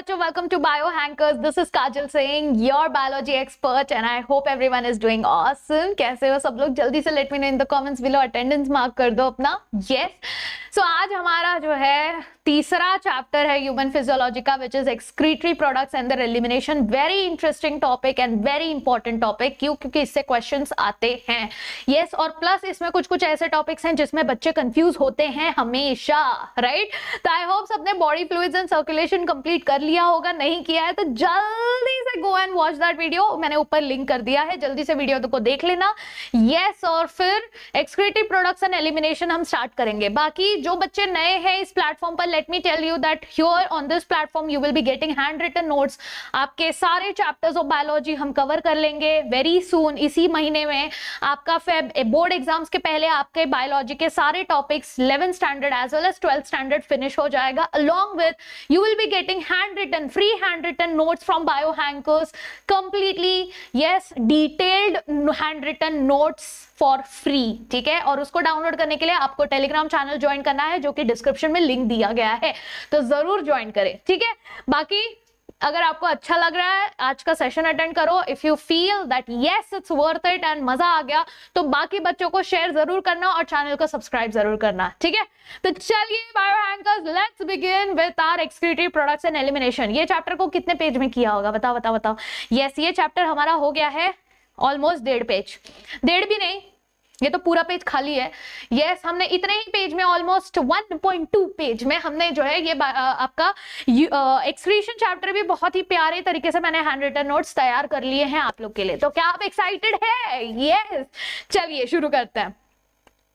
बच्चों, welcome to Biohackers. This is Kajal Singh, your biology expert, and I hope everyone is doing awesome. कैसे हो सब लोग? जल्दी से let me know in the comments below. Attendance mark कर दो अपना. Yes. So आज हमारा जो है तीसरा चैप्टर है ह्यूमन फिजियोलॉजी का, which is excretory products and there elimination. Very interesting topic and very important topic. क्यों? क्योंकि इससे क्वेश्चंस आते हैं. यस, और प्लस इसमें कुछ कुछ ऐसे टॉपिक्स हैं जिसमें बच्चे कंफ्यूज होते हैं हमेशा, राइट? तो आई होप सबने body fluids and circulation complete कर लिया होगा. नहीं किया है तो जल्दी से go and watch that video. मैंने ऊपर लिंक कर दिया है, जल्दी से वीडियो को देख लेना. यस, और फिर एक्सक्रीटरी प्रोडक्ट्स एंड एलिमिनेशन हम स्टार्ट करेंगे. बाकी जो बच्चे नए हैं इस प्लेटफॉर्म पर, let me tell you that here on this platform you will be getting handwritten notes. आपके सारे चैप्टर्स ऑफ बायोलॉजी हम कवर कर लेंगे वेरी सून. इसी महीने में आपका बोर्ड एग्जाम्स के पहले आपके बायोलॉजी के सारे topics 11th standard as well as 12th standard finish हो जाएगा. along with you will be getting free handwritten notes from Biohackers completely. yes, detailed handwritten notes for free. ठीक है, और उसको डाउनलोड करने के लिए आपको टेलीग्राम चैनल ज्वाइन करना है, जो कि डिस्क्रिप्शन में लिंक दिया गया है, तो जरूर ज्वाइन करें. ठीक है, बाकी अगर आपको अच्छा लग रहा है आज का सेशन अटेंड करो. If you feel that yes it's worth it and मजा आ गया, तो बाकी बच्चों को शेयर जरूर करना और चैनल को सब्सक्राइब जरूर करना. ठीक है, तो चलिए biohackers, let's begin with our excretory products and elimination. ये चैप्टर को कितने पेज में किया होगा? बताओ बताओ बताओ. यस, ये चैप्टर हमारा हो गया है ऑलमोस्ट 1.5 पेज. 1.5 भी नहीं, ये तो पूरा पेज खाली है. यस, हमने इतने ही पेज में ऑलमोस्ट 1.2 पेज में हमने जो है ये आपका एक्सक्रीशन चैप्टर भी बहुत ही प्यारे तरीके से मैंने हैंड रिटन नोट्स तैयार कर लिए हैं आप लोग के लिए. तो क्या आप एक्साइटेड है? यस, चलिए शुरू करते हैं.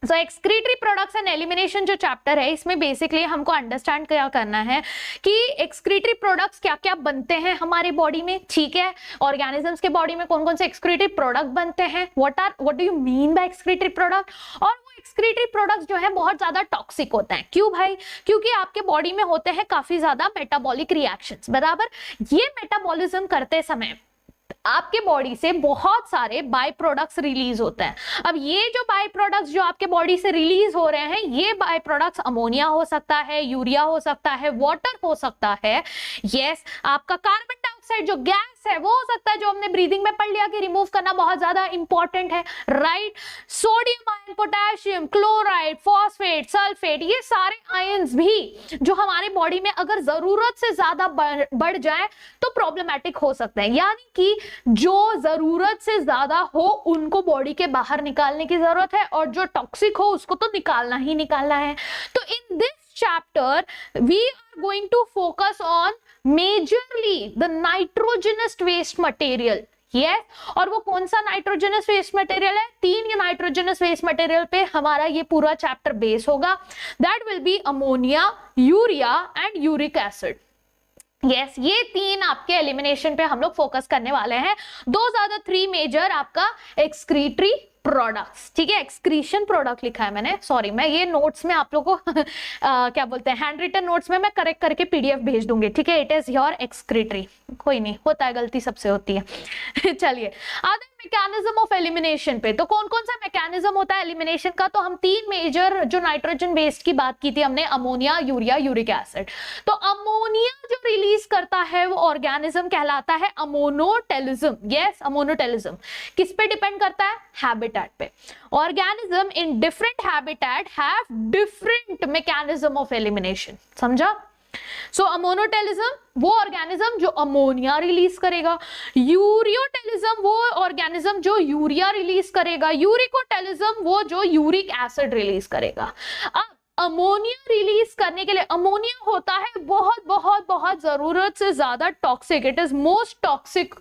सो एक्सक्रीटरी प्रोडक्ट्स एंड एलिमिनेशन जो चैप्टर है, इसमें बेसिकली हमको अंडरस्टैंड क्या करना है कि एक्सक्रीटरी प्रोडक्ट्स क्या क्या बनते हैं हमारे बॉडी में. ठीक है, ऑर्गेनिजम्स के बॉडी में कौन कौन से एक्सक्रीटरी प्रोडक्ट बनते हैं, what do you mean by excretory product. और वो एक्सक्रीटरी प्रोडक्ट्स जो है बहुत ज्यादा टॉक्सिक होते हैं. क्यों भाई? क्योंकि आपके बॉडी में होते हैं काफी ज्यादा मेटाबॉलिक रिएक्शंस. बराबर, ये मेटाबॉलिज्म करते समय आपके बॉडी से बहुत सारे बाय प्रोडक्ट्स रिलीज होते हैं. अब ये जो बाय प्रोडक्ट्स जो आपके बॉडी से रिलीज हो रहे हैं, ये बाय प्रोडक्ट्स अमोनिया हो सकता है, यूरिया हो सकता है, वाटर हो सकता है. यस, आपका कार्बन डाइऑक्साइड जो गैस है वो हो सकता है, जो हमने ब्रीदिंग में पढ़ लिया कि रिमूव करना बहुत ज्यादा इंपॉर्टेंट है, right? Sodium ion, potassium, chloride, phosphate, sulphate, ये सारे आयंस भी जो हमारे बॉडी में अगर जरूरत से ज्यादा बढ़ जाए तो प्रॉब्लमैटिक हो सकते हैं. यानी कि जो जरूरत से ज्यादा हो उनको बॉडी के बाहर निकालने की जरूरत है, और जो टॉक्सिक हो उसको तो निकालना ही निकालना है. तो in this chapter we are going to focus on majorly the nitrogenous waste material. yes, और वो कौन सा नाइट्रोजनस वेस्ट मटेरियल है? 3 नाइट्रोजनस वेस्ट मटेरियल पे हमारा ये पूरा चैप्टर बेस होगा. That will be ammonia, urea and uric acid. Yes, ये 3 आपके एलिमिनेशन पे हम लोग फोकस करने वाले हैं. 3 मेजर आपका एक्सक्रीटरी प्रोडक्ट्स. ठीक है, एक्सक्रीशन प्रोडक्ट लिखा है मैंने, सॉरी. मैं ये नोट्स में आप लोगों को क्या बोलते हैं, हैंड रिटन नोट्स में मैं करेक्ट करके पीडीएफ भेज दूंगी. ठीक है, इट इज योर एक्सक्रीटरी. कोई नहीं, होता है, गलती सबसे होती है. चलिए, आगे मैकेनिज्म ऑफ एलिमिनेशन पे. तो कौन कौन सा मैकेनिज्म होता है एलिमिनेशन का? तो हम 3 मेजर जो नाइट्रोजन वेस्ट की बात की थी हमने, अमोनिया, यूरिया, यूरिक एसिड. तो अमोनिया जो रिलीज करता है वो ऑर्गेनिज्म कहलाता है अमोनोटेलिज्म. यस, अमोनोटेलिज्म किस पे डिपेंड करता है? हैबिटेट पे. Organism in different habitat have different mechanism of elimination. समझा? सो अमोनोटेलिज्म वो ऑर्गेनिज्म जो अमोनिया रिलीज करेगा, यूरियोटेलिज्म वो ऑर्गेनिज्म जो यूरिया रिलीज करेगा, यूरिकोटेलिज्म वो जो यूरिक एसिड रिलीज करेगा. अब अमोनिया रिलीज करने के लिए, अमोनिया होता है बहुत बहुत बहुत जरूरत से ज्यादा toxic. It is most toxic.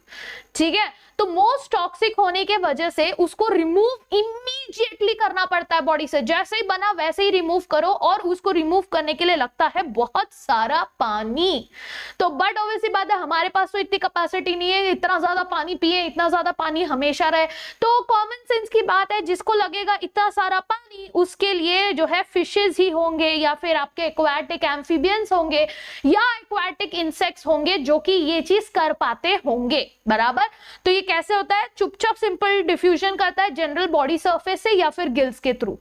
ठीक है, तो मोस्ट टॉक्सिक होने के वजह से उसको रिमूव इमीडिएटली करना पड़ता है बॉडी से. जैसे ही बना वैसे ही रिमूव करो, और उसको रिमूव करने के लिए लगता है बहुत सारा पानी. तो बट ऑब्वियसली बात है, हमारे पास तो इतनी कैपेसिटी नहीं है इतना ज्यादा पानी पिए, इतना ज्यादा पानी हमेशा रहे. तो कॉमन सेंस की बात है, जिसको लगेगा इतना सारा पानी, उसके लिए जो है फिशेज ही होंगे, या फिर आपके एक्वाटिक एम्फीबियंस होंगे, या एक्वाटिक इंसेक्ट्स होंगे जो कि ये चीज कर पाते होंगे. बराबर, तो ये कैसे होता है? चुपचाप सिंपल डिफ्यूजन करता है जनरल बॉडी सरफेस से या फिर गिल्स के थ्रू.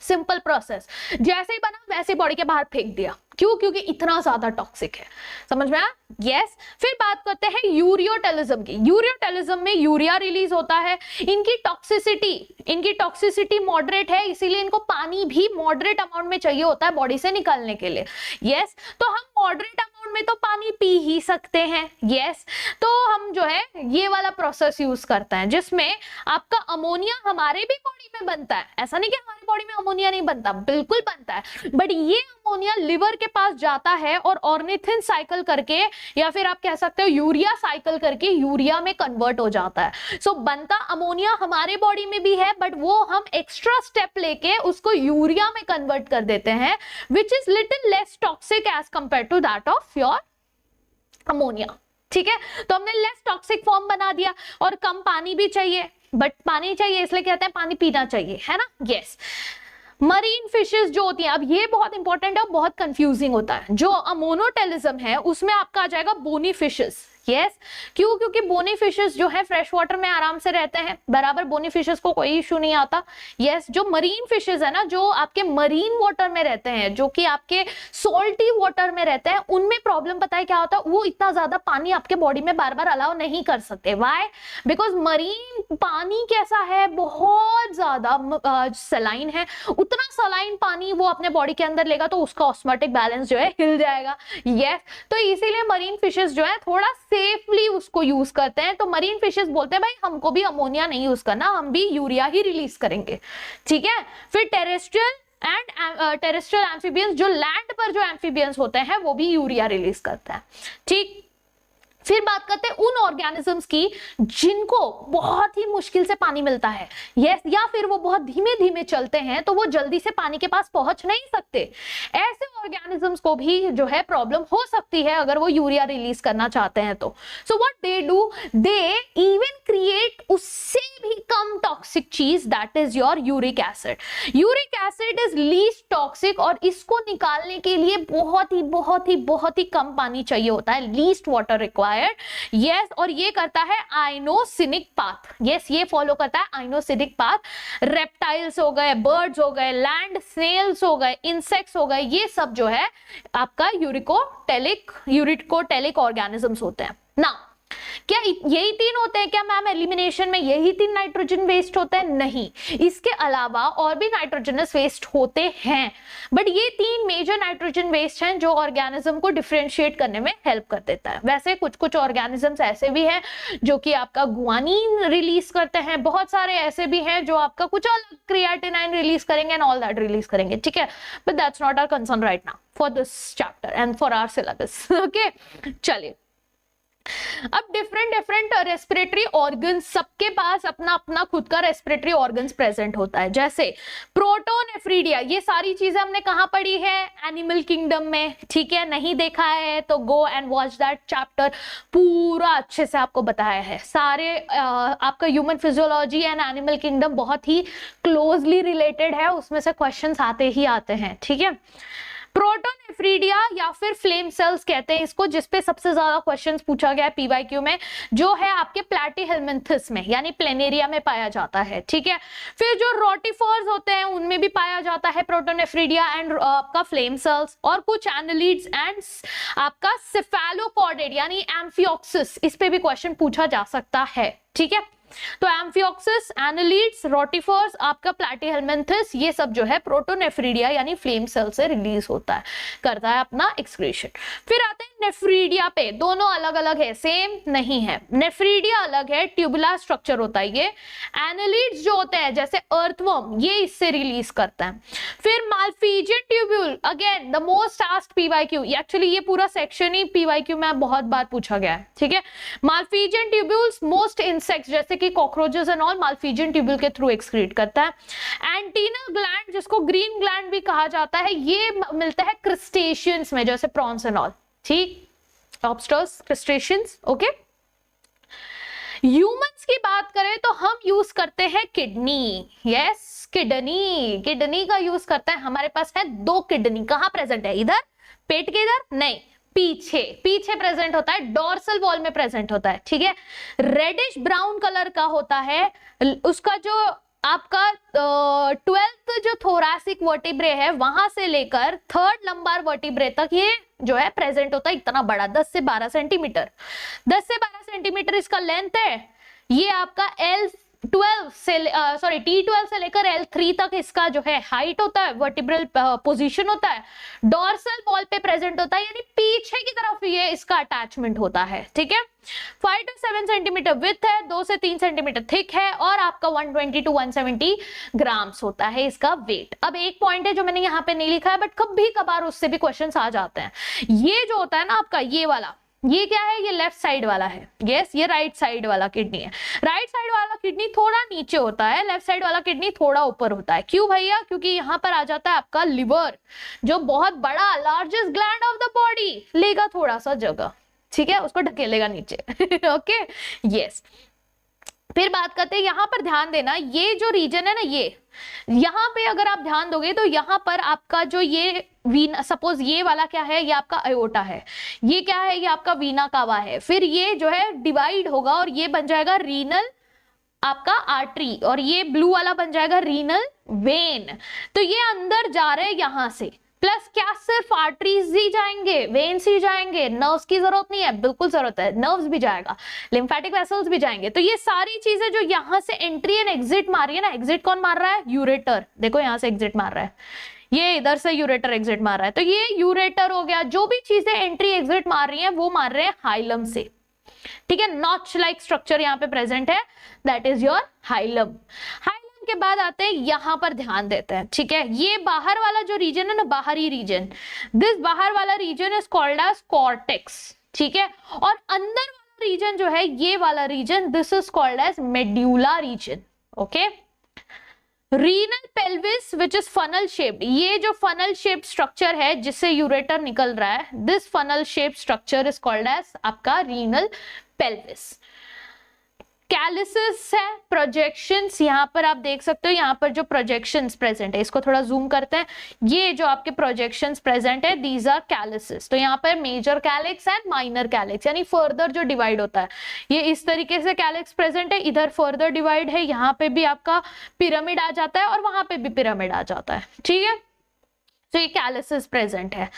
Simple process. जैसे ही बना वैसे बॉडी के बाहर फेंक दिया. क्यों? क्योंकि इतना ज्यादा टॉक्सिक है। समझ में आया? यस। फिर बात करते हैं यूरियोटेलिज्म की। यूरियोटेलिज्म में यूरिया रिलीज होता है। इनकी टॉक्सिसिटी मॉडरेट है, इसीलिए इनको पानी भी मॉडरेट अमाउंट में चाहिए होता है बॉडी से निकालने के लिए। यस, तो हम मॉडरेट अमाउंट में तो पानी पी ही सकते हैं। यस, तो हम जो है ये वाला प्रोसेस यूज करते हैं जिसमें आपका अमोनिया हमारे भी बॉडी में बनता है। ऐसा नहीं कि हमारी बॉडी में अमोनिया नहीं बनता, बिल्कुल बनता है, बट ये अमोनिया लिवर के पास जाता है और ऑर्निथिन साइकिल करके, या फिर आप कह सकते हो यूरिया साइकिल करके यूरिया में कन्वर्ट हो जाता है। सो बनता अमोनिया हमारे बॉडी में भी है, बट वो हम एक्स्ट्रा स्टेप लेके उसको यूरिया में कन्वर्ट कर देते हैं, which is little less toxic as compare to that of your ammonia. ठीक है, तो हमने लेस टॉक्सिक फॉर्म बना दिया और कम पानी भी चाहिए, बट पानी चाहिए इसलिए कहते हैं पानी पीना चाहिए, है ना? यस। मरीन फिशेस जो होती हैं, अब ये बहुत इंपॉर्टेंट है, बहुत कंफ्यूजिंग होता है। जो अमोनोटेलिज्म है उसमें आपका आ जाएगा बोनी फिशेस। यस, क्यों? क्योंकि बोनी फिशेस जो है फ्रेश वाटर में आराम से रहते हैं, बराबर बोनी फिशेस को कोई इशू नहीं आता। यस, जो मरीन फिशेस है ना, जो आपके मरीन वाटर में रहते हैं, जो कि आपके सोल्टी वाटर में रहते हैं, उनमें प्रॉब्लम पता है क्या होता है? वो इतना ज्यादा पानी आपके बॉडी में बार बार अलाउ नहीं कर सकते। व्हाई? बिकॉज मरीन पानी कैसा है, बहुत ज्यादा सलाइन है, उतना सलाइन पानी वो अपने बॉडी के अंदर लेगा तो उसका ऑस्मोटिक बैलेंस जो है हिल जाएगा। यस, तो इसीलिए मरीन फिशेस जो है थोड़ा सेफली उसको यूज करते हैं। तो मरीन फिशेस बोलते हैं भाई हमको भी अमोनिया नहीं यूज करना, हम भी यूरिया ही रिलीज करेंगे। ठीक है, फिर टेरेस्ट्रियल एम्फीबियंस, जो लैंड पर जो एम्फीबियंस होते हैं वो भी यूरिया रिलीज करते हैं। ठीक, फिर बात करते हैं उन ऑर्गेनिजम्स की जिनको बहुत ही मुश्किल से पानी मिलता है। यस, या फिर वो बहुत धीमे धीमे चलते हैं तो वो जल्दी से पानी के पास पहुंच नहीं सकते। ऐसे ऑर्गेनिजम्स को भी जो है प्रॉब्लम हो सकती है अगर वो यूरिया रिलीज करना चाहते हैं तो। So what they do, they even create उससे भी कम टॉक्सिक चीज, that is your uric acid. Uric acid is least toxic और इसको निकालने के लिए बहुत ही कम पानी चाहिए होता है, लीस्ट वाटर रिक्वायर्ड। यस, और ये करता है आइनोसिनिक पाथ। यस, ये फॉलो करता है आइनोसिनिक पाथ। रेप्टाइल्स हो गए, बर्ड्स हो गए, लैंड स्नेल्स हो गए, इंसेक्ट्स हो गए, ये सब जो है आपका यूरिकोटेलिक ऑर्गेनिजम्स होते हैं ना। क्या यही तीन होते हैं क्या मैम एलिमिनेशन में? यही तीन नाइट्रोजन वेस्ट होते हैं? नहीं, इसके अलावा और भी नाइट्रोजनस वेस्ट होते हैं, बट ये तीन मेजर नाइट्रोजन वेस्ट हैं जो ऑर्गेनिज्म को डिफरेंशिएट करने में हेल्प कर देता है। वैसे कुछ ऑर्गेनिजम्स ऐसे भी हैं जो कि आपका गुआनिन रिलीज करते हैं, बहुत सारे ऐसे भी हैं जो आपका कुछ अलग क्रिएटिनाइन रिलीज करेंगे एंड ऑल दैट रिलीज करेंगे। ठीक है, but that's not our concern right now for this chapter and for our syllabus. Okay, चलिए अब डिफरेंट रेस्पिरेटरी ऑर्गन्स, सबके पास अपना अपना खुद का रेस्पिरेटरी ऑर्गन्स प्रेजेंट होता है। जैसे प्रोटोनेफ्रीडिया, ये सारी चीजें हमने कहाँ पढ़ी है? एनिमल किंगडम में। ठीक है, नहीं देखा है तो go and watch that chapter, पूरा अच्छे से आपको बताया है। सारे आपका human physiology and animal kingdom बहुत ही क्लोजली रिलेटेड है, उसमें से क्वेश्चंस आते ही आते हैं। ठीक है, प्रोटोनेफ्रीडिया या फिर फ्लेम सेल्स कहते हैं इसको, जिसपे सबसे ज्यादा क्वेश्चंस पूछा गया है पीवाईक्यू में, जो है आपके प्लैटीहेल्मिन्थस में यानी प्लेनेरिया में पाया जाता है। ठीक है, फिर जो रोटिफोर्स होते हैं उनमें भी पाया जाता है प्रोटोनेफ्रीडिया एंड आपका फ्लेम सेल्स, और कुछ एनालिड्स एंड आपका सेफेलोपॉडिड यानी एम्फियोक्सिस, इस पे भी क्वेश्चन पूछा जा सकता है। ठीक है, तो एम्फियोक्सिस, एनालिड्स, रोटिफोर्स, आपका प्लैटीहेल्मिन्थस, ये सब जो है प्रोटोनेफ्रीडिया यानी फ्लेम सेल से रिलीज होता है, करता है अपना एक्सक्रीशन। फिर आते हैं नेफ्रीडिया पे, दोनों अलग अलग है, सेम नहीं है। नेफ्रीडिया अलग है, ट्यूबुलर स्ट्रक्चर होता है ये। एनालिड्स जो होते हैं जैसे अर्थवर्म, ये इससे रिलीज करता है। फिर Malpighian tubule, again the most asked PYQ, actually ये पूरा सेक्शन ही पीवाईक्यू में बहुत बार पूछा गया है। ठीक है, माल्फिजियन ट्यूब्यूल्स मोस्ट इंसेक्ट्स जैसे कि cockroaches and all Malpighian tubule के थ्रू एक्सक्रीट करता है। एंटीनल ग्लैंड, जिसको ग्रीन ग्लैंड भी कहा जाता है, ये मिलता है क्रस्टेशियंस में जैसे प्रॉन्स एंड ऑल। ठीक, लॉबस्टर्स, क्रस्टेशियंस। ओके, ह्यूमंस की बात करें तो हम यूज करते हैं किडनी। यस, किडनी का यूज करते हैं। हमारे पास है 2 किडनी, कहां प्रेजेंट है? इधर पेट के इधर नहीं, पीछे प्रेजेंट होता है, डोर्सल वॉल में प्रेजेंट होता है। ठीक है, रेडिश ब्राउन कलर का होता है, उसका जो आपका 12th जो थोरैसिक वर्टिब्रे है वहां से लेकर थर्ड लंबार वर्टिब्रे तक ये जो है प्रेजेंट होता है इतना बड़ा 10 से 12 सेंटीमीटर। 10 से 12 सेंटीमीटर इसका लेंथ है। ये आपका T12 से लेकर L3 तक इसका जो है हाइट होता है, वर्टिब्रल पोजीशन होता है, डोर्सल वॉल पे प्रेजेंट होता है, यानी पीछे की तरफ ये इसका अटैचमेंट होता है। ठीक है, 5 to 7 सेंटीमीटर विथ है, 2 से 3 सेंटीमीटर थिक है और आपका 120 to 170 ग्राम्स होता है इसका वेट। अब एक पॉइंट है जो मैंने यहाँ पे नहीं लिखा है बट कभी कभार उससे भी क्वेश्चन आ जाते हैं। ये जो होता है ना आपका ये वाला, ये क्या है, ये लेफ्ट साइड वाला है। यस, ये राइट साइड वाला किडनी है। राइट साइड वाला किडनी थोड़ा नीचे होता है, लेफ्ट साइड वाला किडनी थोड़ा ऊपर होता है। क्यों भैया? क्योंकि यहाँ पर आ जाता है आपका लिवर, जो बहुत बड़ा largest gland of the body, लेगा थोड़ा सा जगह, ठीक है, उसको ढकेलेगा नीचे। Okay, yes. फिर बात करते हैं, यहाँ पर ध्यान देना, ये जो रीजन है ना, ये यहाँ पे अगर आप ध्यान दोगे तो यहाँ पर आपका जो ये वीना, सपोज ये वाला क्या है, ये आपका अयोटा है, ये क्या है, ये आपका वीना कावा है। फिर ये जो है डिवाइड होगा और ये बन जाएगा रीनल आपका आर्टरी, और ये ब्लू वाला बन जाएगा रीनल वेन। तो ये अंदर जा रहे हैं यहां से, प्लस क्या सिर्फ आर्टरीज ही जाएंगे, वेन्स ही जाएंगे, नर्व्स की जरूरत नहीं है? बिल्कुल जरूरत है, नर्व्स भी जाएगा, लिम्फेटिक वेसल्स भी जाएंगे। तो ये सारी चीजें जो यहाँ से एंट्री एंड एग्जिट मार रही है ना, एग्जिट कौन मार रहा है? यूरेटर। देखो यहाँ से एग्जिट मार रहा है, ये इधर से यूरेटर एग्जिट मार रहा है, तो ये यूरेटर हो गया। जो भी चीजें एंट्री एग्जिट मार रही हैं वो मार रहे हैं हाइलम से। ठीक है, नॉच लाइक स्ट्रक्चर यहाँ पे प्रेजेंट है, that is your hilum. Hilum के बाद आते हैं, यहां पर ध्यान देते हैं। ठीक है, ये बाहर वाला जो रीजन है ना, बाहरी रीजन, दिस बाहर वाला region is called as cortex. ठीक है, और अंदर वाला रीजन जो है, ये वाला region, this is called as medulla region. Okay, renal pelvis which is funnel shaped, ये जो फनल शेप्ड स्ट्रक्चर है जिससे यूरेटर निकल रहा है, this funnel shaped structure is called as आपका रीनल पेल्विस। कैलिसिस है, प्रोजेक्शंस, यहाँ पर आप देख सकते हो, यहाँ पर जो प्रोजेक्शंस प्रेजेंट है, इसको थोड़ा जूम करते हैं, ये जो आपके प्रोजेक्शंस प्रेजेंट है, दीज आर कैलिसिस। तो यहाँ पर major calyx and minor calyx, यानी फर्दर जो डिवाइड होता है, ये इस तरीके से कैलिक्स प्रेजेंट है, इधर फर्दर डिवाइड है, यहाँ पे भी आपका पिरामिड आ जाता है और वहां पे भी पिरामिड आ जाता है। ठीक है, तो ये कैलिसिस प्रेजेंट है।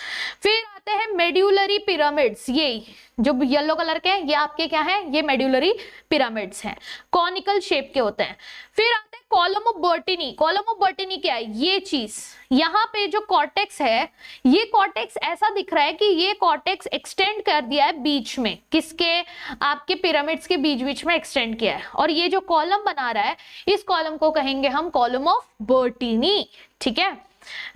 फिर आते हैं मेड्यूलरी पिरामिड्स, ये जो येलो कलर के हैं, ये आपके क्या हैं? ये मेड्यूलरी पिरामिड्स हैं, कॉनिकल शेप के होते हैं। फिर आते हैं column of Bertini. Column of Bertini क्या है? ये चीज, यहाँ पे जो कॉर्टेक्स है, ये कॉर्टेक्स ऐसा दिख रहा है कि ये कॉर्टेक्स एक्सटेंड कर दिया है बीच में, किसके? आपके पिरामिड्स के बीच बीच में एक्सटेंड किया है, और ये जो कॉलम बना रहा है, इस कॉलम को कहेंगे हम कॉलम ऑफ बर्टिनी। ठीक है,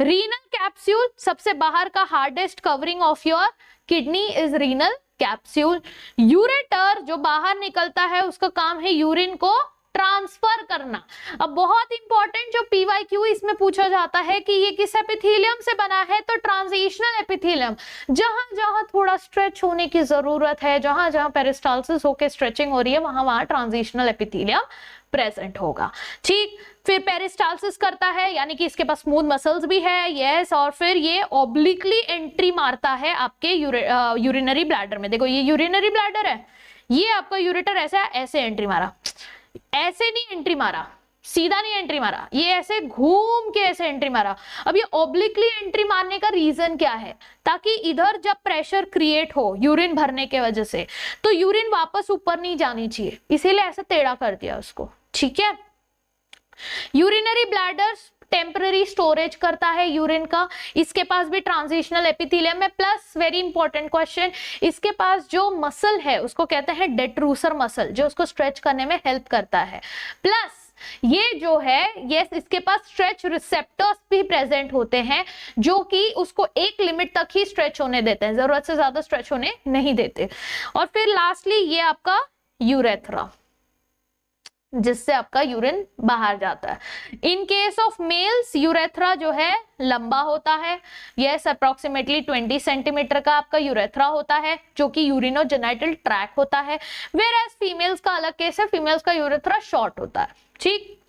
रीनल कैप्सूल, सबसे बाहर का hardest covering of your kidney is renal capsule. Ureter जो बाहर निकलता है, उसका काम है यूरिन को ट्रांसफर करना। अब बहुत इंपॉर्टेंट जो पीवाईक्यू इसमें पूछा जाता है कि ये किस एपिथेलियम से बना है, तो ट्रांजिशनल एपिथेलियम। जहां जहां थोड़ा स्ट्रेच होने की जरूरत है, जहां जहां पेरिस्टाल्सिस होके स्ट्रेचिंग हो रही है, वहां वहां ट्रांजिशनल एपिथेलियम प्रेजेंट होगा। ठीक, फिर पेरिस्टाल्सिस करता है, यानी कि इसके पास स्मूथ मसल्स भी है, यस, और फिर ये ऑब्लिकली एंट्री मारता है आपके यूरिनरी ब्लैडर में। देखो ये यूरिनरी ब्लैडर है, ये आपका यूरेटर ऐसे एंट्री मारा, ऐसे नहीं एंट्री मारा, सीधा नहीं एंट्री मारा, ये ऐसे घूम के ऐसे एंट्री मारा। अब ये ऑब्लिकली एंट्री मारने का रीजन क्या है? ताकि इधर जब प्रेशर क्रिएट हो यूरिन भरने के वजह से, तो यूरिन वापस ऊपर नहीं जानी चाहिए, इसीलिए ऐसे टेढ़ा कर दिया उसको। ठीक है, यूरिनरी ब्लैडर टेम्पररी स्टोरेज करता है यूरिन का, इसके पास भी ट्रांजिशनल एपिथेलियम है, प्लस वेरी इंपॉर्टेंट क्वेश्चन, इसके पास जो मसल है उसको कहते हैं डेट्रूसर मसल, जो उसको स्ट्रेच करने में हेल्प करता है। प्लस ये जो है, ये इसके पास स्ट्रेच रिसेप्टर्स भी प्रेजेंट होते हैं, जो कि उसको एक लिमिट तक ही स्ट्रेच होने देते हैं, जरूरत से ज्यादा स्ट्रेच होने नहीं देते। और फिर लास्टली ये आपका यूरेथ्रा, जिससे आपका यूरिन बाहर जाता है। In case of males urethra जो है लंबा होता है, यस, अप्रोक्सीमेटली 20 सेंटीमीटर का आपका यूरेथ्रा होता है, जो कि यूरिनोजेनिटल ट्रैक होता है। वेयर एज फीमेल्स का अलग केस है, फीमेल्स का यूरेथ्रा शॉर्ट होता है। ठीक,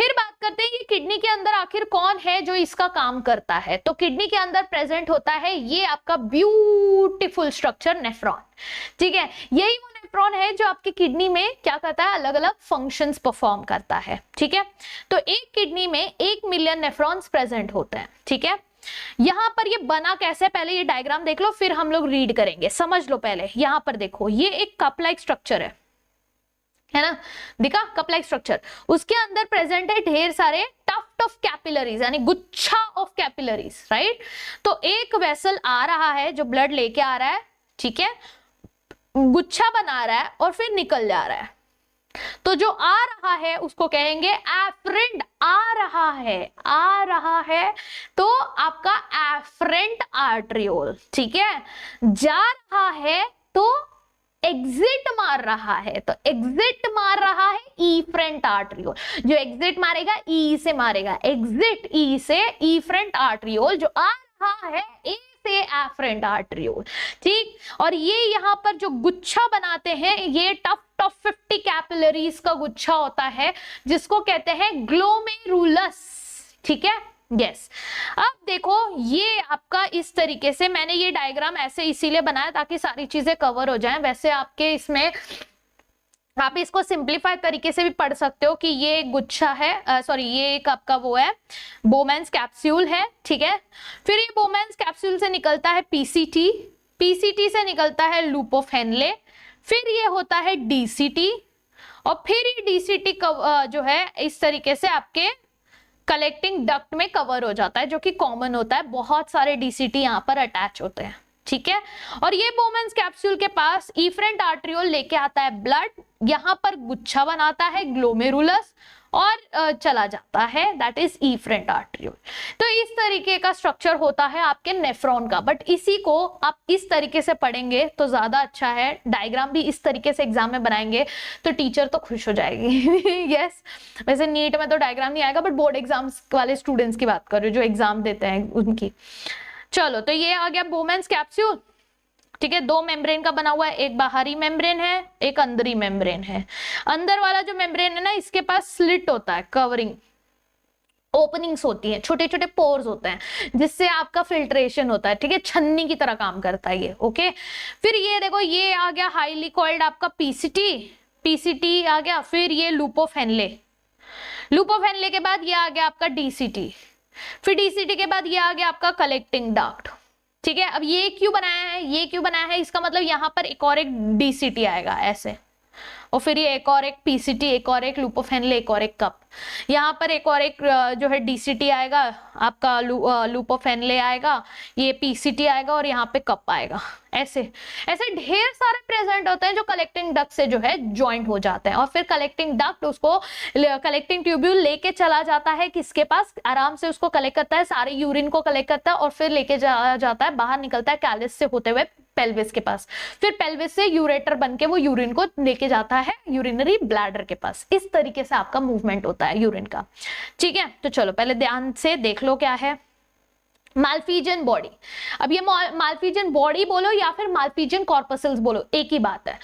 फिर बात करते हैं ये किडनी के अंदर आखिर कौन है जो इसका काम करता है। तो किडनी के अंदर प्रेजेंट होता है ये आपका ब्यूटीफुल स्ट्रक्चर नेफ्रॉन। ठीक है, यही वो नेफ्रॉन है जो आपकी किडनी में क्या करता है, अलग अलग फंक्शंस परफॉर्म करता है। ठीक है, तो एक किडनी में 1 मिलियन नेफ्रॉन्स प्रेजेंट होते हैं। ठीक है, यहां पर ये बना कैसे, पहले ये डायग्राम देख लो फिर हम लोग रीड करेंगे, समझ लो पहले। यहां पर देखो ये एक कप लाइक स्ट्रक्चर है ना, दिखा कप लाइक स्ट्रक्चर, उसके अंदर प्रेजेंट है ढेर सारे टफ्ट ऑफ कैपिलरीज यानी गुच्छा ऑफ कैपिलरीज, राइट। तो एक वेसल आ रहा है जो ब्लड लेके आ रहा है, ठीक है, गुच्छा बना रहा है और फिर निकल जा रहा है। तो जो आ रहा है उसको कहेंगे एफरेंट, आ रहा है तो आपका एफरेंट आर्टरियोल। ठीक है, जा रहा है तो एग्जिट मार रहा है, तो एग्जिट मार रहा है ईफ्रेंट आर्टरियोल। जो एग्जिट मारेगा ई से मारेगा, एग्जिट ई से ईफ्रेंट आर्टरियोल, जो आ रहा है ए से एफरेंट आर्टरियोल। ठीक, और ये यहाँ पर जो गुच्छा बनाते हैं ये टफ्ट ऑफ 50 कैपिलरीज का गुच्छा होता है जिसको कहते हैं ग्लोमेरुलस। ठीक है, यस। अब देखो ये आपका इस तरीके से, मैंने ये डायग्राम ऐसे इसीलिए बनाया ताकि सारी चीजें कवर हो जाएं। वैसे आपके इसमें आप इसको सिंप्लीफाइड तरीके से भी पढ़ सकते हो कि ये एक गुच्छा है, सॉरी ये एक आपका वो है बोमेंस कैप्सूल है। ठीक है, फिर ये बोमेंस कैप्सूल से निकलता है पीसीटी, पीसीटी से निकलता है लूप ऑफ हेनले, फिर ये होता है डीसीटी, और फिर ये डीसीटी जो है इस तरीके से आपके कलेक्टिंग डक्ट में कवर हो जाता है, जो कि कॉमन होता है, बहुत सारे डीसीटी यहाँ पर अटैच होते हैं। ठीक है, और ये बोमेंस कैप्सूल के पास इफरेंट आर्टरियोल लेके आता है ब्लड, यहाँ पर गुच्छा बनाता है ग्लोमेरुलस और चला जाता है, दैट इज इफरेंट आर्टरियोल। तो इस तरीके का स्ट्रक्चर होता है आपके नेफ्रॉन का, बट इसी को आप इस तरीके से पढ़ेंगे तो ज्यादा अच्छा है। डायग्राम भी इस तरीके से एग्जाम में बनाएंगे तो टीचर तो खुश हो जाएगी। यस, वैसे नीट में तो डायग्राम नहीं आएगा, बट बोर्ड एग्जाम्स वाले स्टूडेंट्स की बात कर रही हूँ जो एग्जाम देते हैं उनकी। चलो, तो ये आ गया बोमेंस कैप्सूल। ठीक है, 2 मेम्ब्रेन का बना हुआ है, एक बाहरी मेम्ब्रेन है, एक अंदरी मेम्ब्रेन है। अंदर वाला जो मेम्ब्रेन है ना, इसके पास स्लिट होता है, कवरिंग ओपनिंग्स होती हैं, छोटे छोटे पोर्स होते हैं जिससे आपका फिल्ट्रेशन होता है। ठीक है, छन्नी की तरह काम करता है ये। ओके, फिर ये देखो ये आ गया हाईली कॉइल्ड आपका पीसीटी, पीसीटी आ गया, फिर ये loop of Henle, loop of Henley के बाद ये आ गया आपका डीसीटी, फिर डीसीटी के बाद ये आ गया आपका कलेक्टिंग डक्ट। ठीक है, अब ये क्यों बनाया है, ये क्यों बनाया है, इसका मतलब यहां पर एक और एक डीसीटी आएगा ऐसे, और फिर ये एक और एक पीसीटी, एक और एक लूप ऑफ हेनले, एक और एक कप, यहाँ पर एक और एक जो है डीसीटी आएगा, आपका लूप ऑफ हेनले आएगा, ये पीसीटी आएगा और यहाँ पे कप आएगा। ऐसे ऐसे ढेर सारे प्रेजेंट होते हैं जो कलेक्टिंग डक्ट से जो है ज्वाइंट हो जाते हैं, और फिर कलेक्टिंग डक्ट उसको कलेक्टिंग ट्यूब्यूल लेके चला जाता है किसके पास, आराम से उसको कलेक्ट करता है, सारे यूरिन को कलेक्ट करता है और फिर लेके जाता है, बाहर निकलता है कैलिस से होते हुए पेल्विस के पास, फिर पेल्विस से यूरेटर बनके वो यूरिन को लेके जाता है यूरिनरी ब्लैडर के पास। इस तरीके से आपका मूवमेंट होता है यूरिन का। ठीक है, तो चलो पहले ध्यान से देख लो क्या है माल्फिजियन बॉडी। अब ये माल्फिजियन बॉडी बोलो या फिर माल्फिजियन कॉर्पसल्स बोलो, एक ही बात है।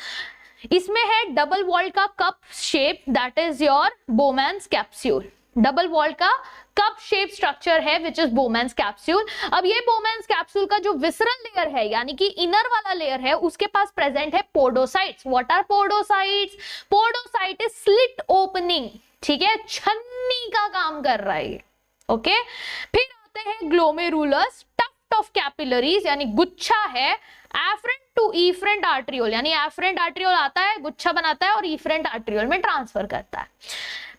इसमें है डबल वॉल्ड का cup shape, that is your Bowman's capsule. Double walled का कप शेप स्ट्रक्चर है विच इज बोमेंस कैप्सूल। अब ये बोमेंस कैप्सूल का जो विसरल लेयर है यानी कि इनर वाला लेयर है, उसके पास प्रेजेंट है podocytes. What are podocytes? Podocyte is slit opening. ठीक है, छन्नी का काम कर रहा है। ओके, फिर आते हैं ग्लोमेरुलस, टफ्ट ऑफ कैपिलरीज यानी गुच्छा है, एफरेंट टू इफरेंट आर्टरियोल यानी एफरेंट आर्टरियोल आता है, गुच्छा बनाता है और इफरेंट आर्टरियोल में ट्रांसफर करता है।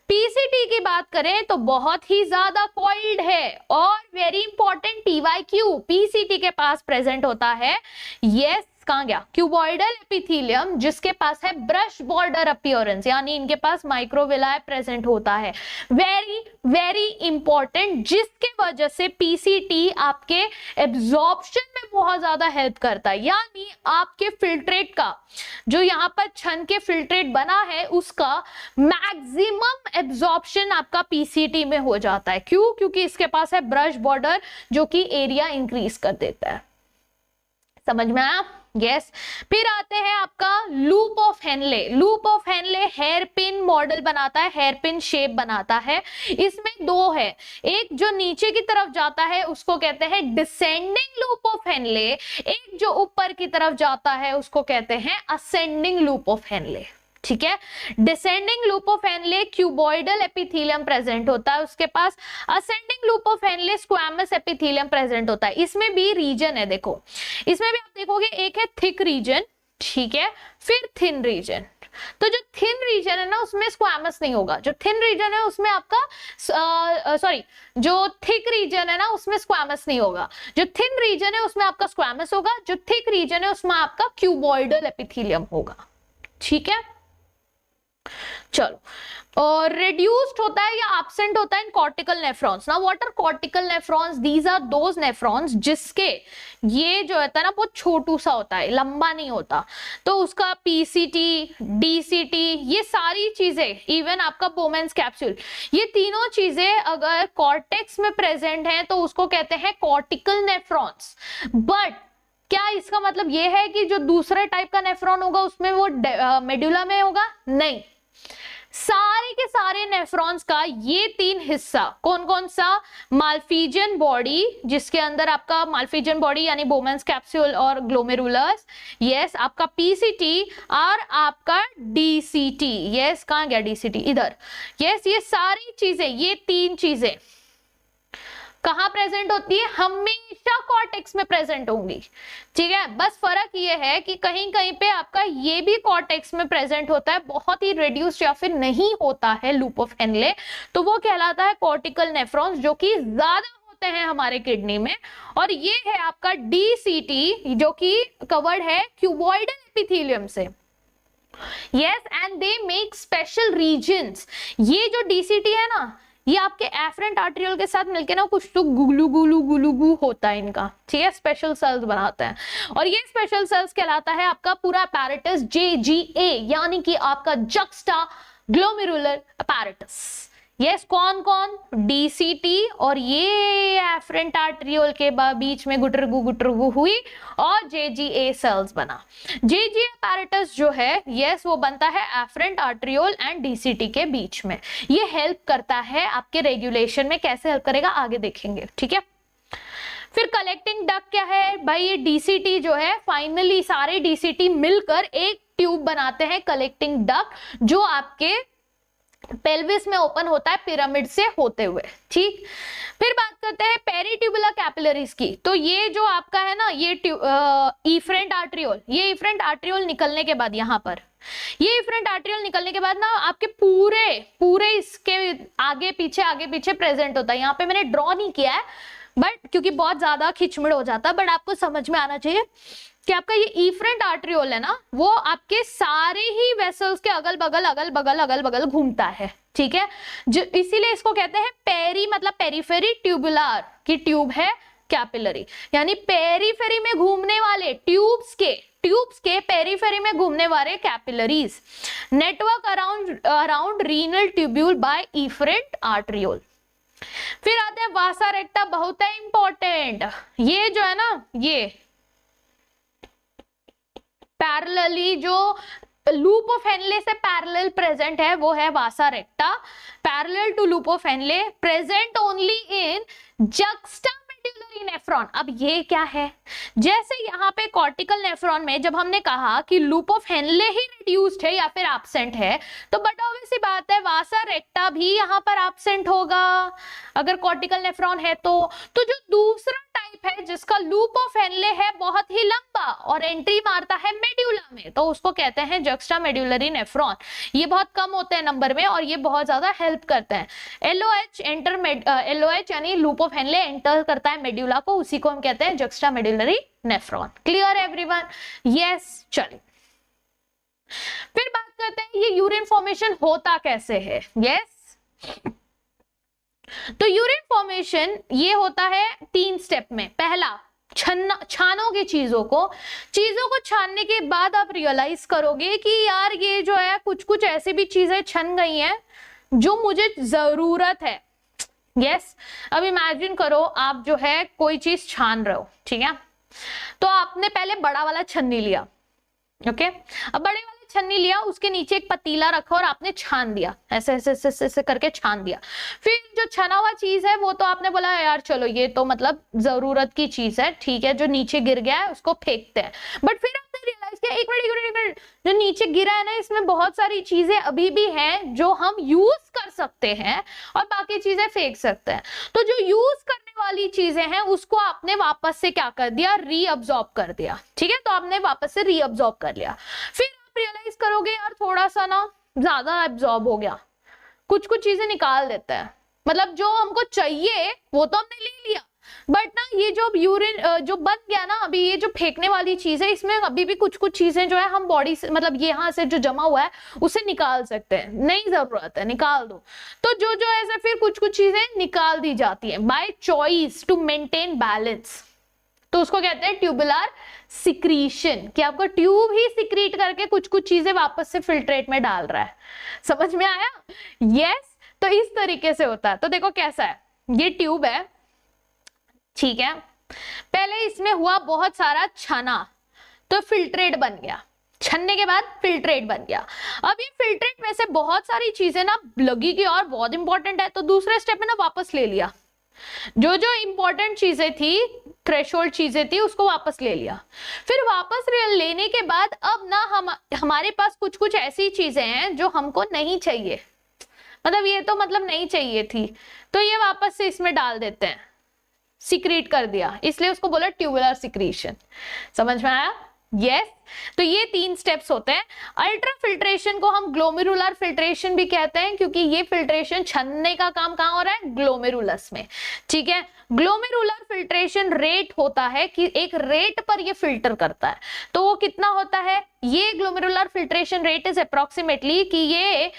पीसीटी की बात करें तो बहुत ही ज्यादा कॉइल्ड है और वेरी इंपॉर्टेंट टीवाईक्यू पीसीटी के पास प्रेजेंट होता है। यस, कहां गया? क्यूबॉइडल एपिथेलियम जिसके पास है ब्रश बॉर्डर अपीयरेंस यानी इनके पास माइक्रोविलाई प्रेजेंट होता है। वेरी वेरी इंपॉर्टेंट, जिसके वजह से पीसीटी आपके एब्जॉर्प्शन में बहुत ज्यादा हेल्प करता है, यानी आपके फिल्ट्रेट का जो यहाँ पर छन के फिल्ट्रेट बना है उसका मैक्सिमम एब्जॉर्प्शन आपका पीसीटी में हो जाता है। क्यों? क्योंकि इसके पास है ब्रश बॉर्डर जो कि एरिया इंक्रीज कर देता है। समझ में आया? यस। फिर आते हैं आपका loop of Henle. Loop of Henle hair pin model बनाता है, हेयर पिन शेप बनाता है। इसमें दो है, एक जो नीचे की तरफ जाता है उसको कहते हैं डिसेंडिंग लूप ऑफ हेनले, एक जो ऊपर की तरफ जाता है उसको कहते हैं असेंडिंग लूप ऑफ हेनले। ठीक है, descending loop of Henle cuboidal epithelium present होता है उसके पास, ascending loop of Henle squamous epithelium present होता है। इसमें भी रीजन है, देखो इसमें भी आप देखोगे एक है थिक रीजन, ठीक है, फिर थिन रीजन। तो जो थिन रीजन है ना उसमें स्क्वैमस नहीं होगा, जो थिन रीजन है उसमें आपका जो थिक रीजन है ना उसमें स्क्वैमस नहीं होगा, जो थिन रीजन है उसमें आपका स्क्वैमस होगा, जो थिक रीजन है उसमें आपका क्यूबॉइडल एपिथेलियम होगा। ठीक है, चलो, और रिड्यूस्ड होता है या एब्सेंट होता है in cortical nephrons. Now what are cortical nephrons? These are those nephrons जिसके ये जो होता है ना बहुत छोटू सा होता है, लंबा नहीं होता, तो उसका पीसीटी, डीसीटी, ये सारी चीजें, इवन आपका बोमेन्स कैप्सूल, ये तीनों चीजें अगर कॉर्टेक्स में प्रेजेंट हैं तो उसको कहते हैं कॉर्टिकल नेफ्रॉन्स। बट क्या इसका मतलब ये है कि जो दूसरे टाइप का नेफ्रॉन होगा उसमें वो मेडुला में होगा? नहीं, सारे के सारे नेफ्रॉन्स का ये तीन हिस्सा कौन कौन सा? माल्फिजियन बॉडी, जिसके अंदर आपका माल्फिजियन बॉडी यानी बोमेन्स कैप्सूल और ग्लोमेरुलस, यस, आपका पीसीटी और आपका डीसीटी, यस, कहां गया डीसीटी? इधर, यस, ये सारी चीजें, ये तीन चीजें कहां प्रेजेंट होती है? हमेशा कॉर्टेक्स में प्रेजेंट होंगी। ठीक है, बस फर्क ये है कि कहीं कहीं पे आपका ये भी कॉर्टेक्स में प्रेजेंट होता है, बहुत ही रिड्यूस्ड या फिर नहीं होता है लूप ऑफ हेनले, तो वो कहलाता है कॉर्टिकल नेफ्रॉन्स, जो कि ज्यादा होते हैं हमारे किडनी में। और ये है आपका डीसीटी जो कि कवर्ड है क्यूबॉइडल एपिथेलियम से। Yes, and they make special regions. ये जो डीसीटी है ना, ये आपके एफरेंट आर्टेरियल के साथ मिलके ना कुछ तो गुलू गुलू गुलू गु होता है इनका, ठीक है, स्पेशल सेल्स बनाते हैं। और ये स्पेशल सेल्स कहलाता है आपका पूरा अपैरेटस JGA, यानी कि आपका जक्स्टा ग्लोमेरुलर अपैरेटस। यस, कौन कौन? डीसीटी और ये एफरेंट आर्टेरियल के बीच में गुटरगु हुई और JGA सेल्स बना। JGA apparatus जो है, यस, वो बनता है एफरेंट आर्टेरियल एंड डीसीटी के बीच में। ये हेल्प करता है आपके रेगुलेशन में। कैसे हेल्प करेगा आगे देखेंगे, ठीक है। फिर कलेक्टिंग डक्ट क्या है भाई? ये डीसीटी जो है, फाइनली सारे डीसीटी मिलकर एक ट्यूब बनाते हैं, कलेक्टिंग डक्ट, जो आपके पेल्विस में ओपन होता है पिरामिड से होते हुए। ठीक, फिर बात करते हैं पेरिट्यूबुलर कैपिलरीज की। तो ये जो आपका है ना, ये इफरेंट आर्टेरियल, ये इफरेंट आर्टेरियल निकलने के बाद, यहाँ पर ये इफरेंट आर्टेरियल निकलने के बाद ना आपके पूरे इसके आगे पीछे प्रेजेंट होता है। यहाँ पे मैंने ड्रॉ नहीं किया है बट क्योंकि बहुत ज्यादा खिचमिड़ हो जाता है, बट आपको समझ में आना चाहिए कि आपका ये इफरेंट आर्टेरियल है ना, वो आपके सारे ही वेसल्स के अगल बगल घूमता है। ठीक है, जो इसीलिए इसको कहते हैं पेरी, मतलब पेरिफेरी ट्यूबुलर की ट्यूब है कैपिलरी, यानी पेरिफेरी में घूमने वाले ट्यूब्स के पेरिफेरी में घूमने वाले capillaries. Network around renal tubule by efferent arteriole. फिर आते हैं वासा रेक्टा, बहुत है इंपॉर्टेंट। ये जो है ना, ये पैरेलली जो लूप ऑफ हेनले से पैरेलल प्रेजेंट है वो है vasa recta, parallel to loop of Henle, present only in juxtamedullary nephron. अब ये क्या है? जैसे यहाँ पे कॉर्टिकल नेफ्रॉन में जब हमने कहा कि loop of Henley he reduced है या फिर एब्सेंट है, तो बट ऑब्वियस सी बात है वासा रेक्टा भी यहाँ पर एब्सेंट होगा अगर कॉर्टिकल नेफ्रॉन है तो जो दूसरा टाइप है जिसका लूप ऑफ हेनले है बहुत ही लंबा और एंट्री मारता है मेड्यूला में, तो उसको कहते हैं जक्स्टामेडुलरी नेफ्रॉन। ये बहुत कम होते हैं नंबर में और ये बहुत ज्यादा हेल्प करते हैं। LOH यानी लूप ऑफ हेनले एंटर करता है मेड्यूला को, उसी को हम कहते हैं जक्स्टामेडुलरी नेफ्रॉन। Clear everyone? यस, चलिए फिर बात करते हैं ये यूरिन फॉर्मेशन होता कैसे है। यस, तो यूरिन फॉर्मेशन ये होता है 3 स्टेप में। पहला, छानोगे चीजों को छानने के बाद आप रियलाइज करोगे कि यार ये जो है कुछ ऐसी भी चीजें छन गई हैं जो मुझे जरूरत है। यस, अब इमेजिन करो आप जो है कोई चीज छान रहे हो, ठीक है, तो आपने पहले बड़ा वाला छन्नी लिया, ओके, अब बड़े वाले छन्नी लिया, उसके नीचे एक पतीला रखा और आपने छान दिया, ऐसे ऐसे ऐसे ऐसे, ऐसे करके छान दिया। फिर जो छना हुआ चीज है वो तो आपने बोला यार चलो ये तो मतलब जरूरत की चीज है, ठीक है, जो नीचे गिर गया है उसको फेंकते हैं। बट फिर आपने रियलाइज किया एक मिनट, जो नीचे गिरा है ना इसमें बहुत सारी चीजें अभी भी हैं जो हम यूज कर सकते हैं और बाकी चीजें फेंक सकते हैं। तो जो यूज करने वाली चीजें हैं उसको आपने वापस से क्या कर दिया, रीअब्सॉर्ब कर दिया, ठीक है, तो आपने वापस से रीअब्सॉर्ब कर लिया। फिर रियलाइज करोगे यार थोड़ा सा ना ज्यादा एब्जॉर्ब हो गया, कुछ कुछ चीजें निकाल देते हैं, मतलब जो हमको चाहिए वो तो हमने ले लिया, बट ना ये जो यूरिन जो बन गया ना अभी, ये जो फेंकने वाली चीज है इसमें अभी भी कुछ कुछ चीजें जो है हम बॉडी से मतलब यहाँ से जो जमा हुआ है उसे निकाल सकते हैं, नहीं जरूरत है निकाल दो। तो जो जो ऐसे फिर कुछ कुछ चीजें निकाल दी जाती है by choice to maintain balance, तो उसको कहते हैं ट्यूबुलर सिक्रीशन, कि आपका ट्यूब ही सिक्रीट करके कुछ कुछ चीजें वापस से फिल्ट्रेट में डाल रहा है। समझ में आया? यस, तो इस तरीके से होता है। तो देखो कैसा है, ये ट्यूब है, ठीक है, पहले इसमें हुआ बहुत सारा छना, तो फिल्ट्रेट बन गया, छन्ने के बाद फिल्ट्रेट बन गया। अब ये फिल्ट्रेट में से बहुत सारी चीजें ना लगी कि और बहुत इंपॉर्टेंट है, तो दूसरे स्टेप में ना वापस ले लिया, जो जो इंपॉर्टेंट चीजें थी, थ्रेशोल्ड चीजें थी, उसको वापस ले लिया। फिर वापस लेने के बाद अब ना हमारे पास कुछ कुछ ऐसी चीजें हैं जो हमको नहीं चाहिए, मतलब ये तो मतलब नहीं चाहिए थी, तो ये वापस से इसमें डाल देते हैं, सिक्रीट कर दिया, इसलिए उसको बोला ट्यूबुलर सिक्रीशन। समझ में आया? यस, तो ये 3 स्टेप्स होते हैं। अल्ट्रा फिल्ट्रेशन को हम ग्लोमेरुलर फिल्ट्रेशन भी कहते हैं, क्योंकि ये फिल्ट्रेशन छन्ने का काम कहां हो रहा है, ग्लोमेरुलस में, ठीक है। ग्लोमेरुलर फिल्ट्रेशन रेट होता है कि एक रेट पर ये फिल्टर करता है, तो वो कितना होता है, ये glomerular filtration rate is approximately कि ये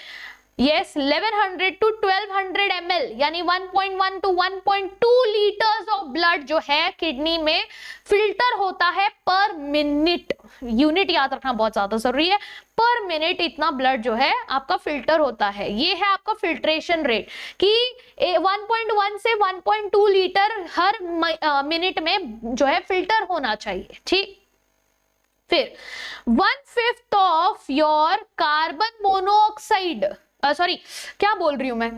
यस 1100 to 1200 ml यानी 1.1 to 1.2 लीटर्स ऑफ ब्लड जो है किडनी में फिल्टर होता है पर मिनट। यूनिट याद रखना बहुत ज्यादा जरूरी है, पर मिनट इतना ब्लड जो है आपका फिल्टर होता है, ये है आपका फिल्ट्रेशन रेट कि 1.1 से 1.2 लीटर हर मिनट में जो है फिल्टर होना चाहिए, ठीक। फिर 1/5 of your carbon monoxide, sorry क्या बोल रही हूं मैं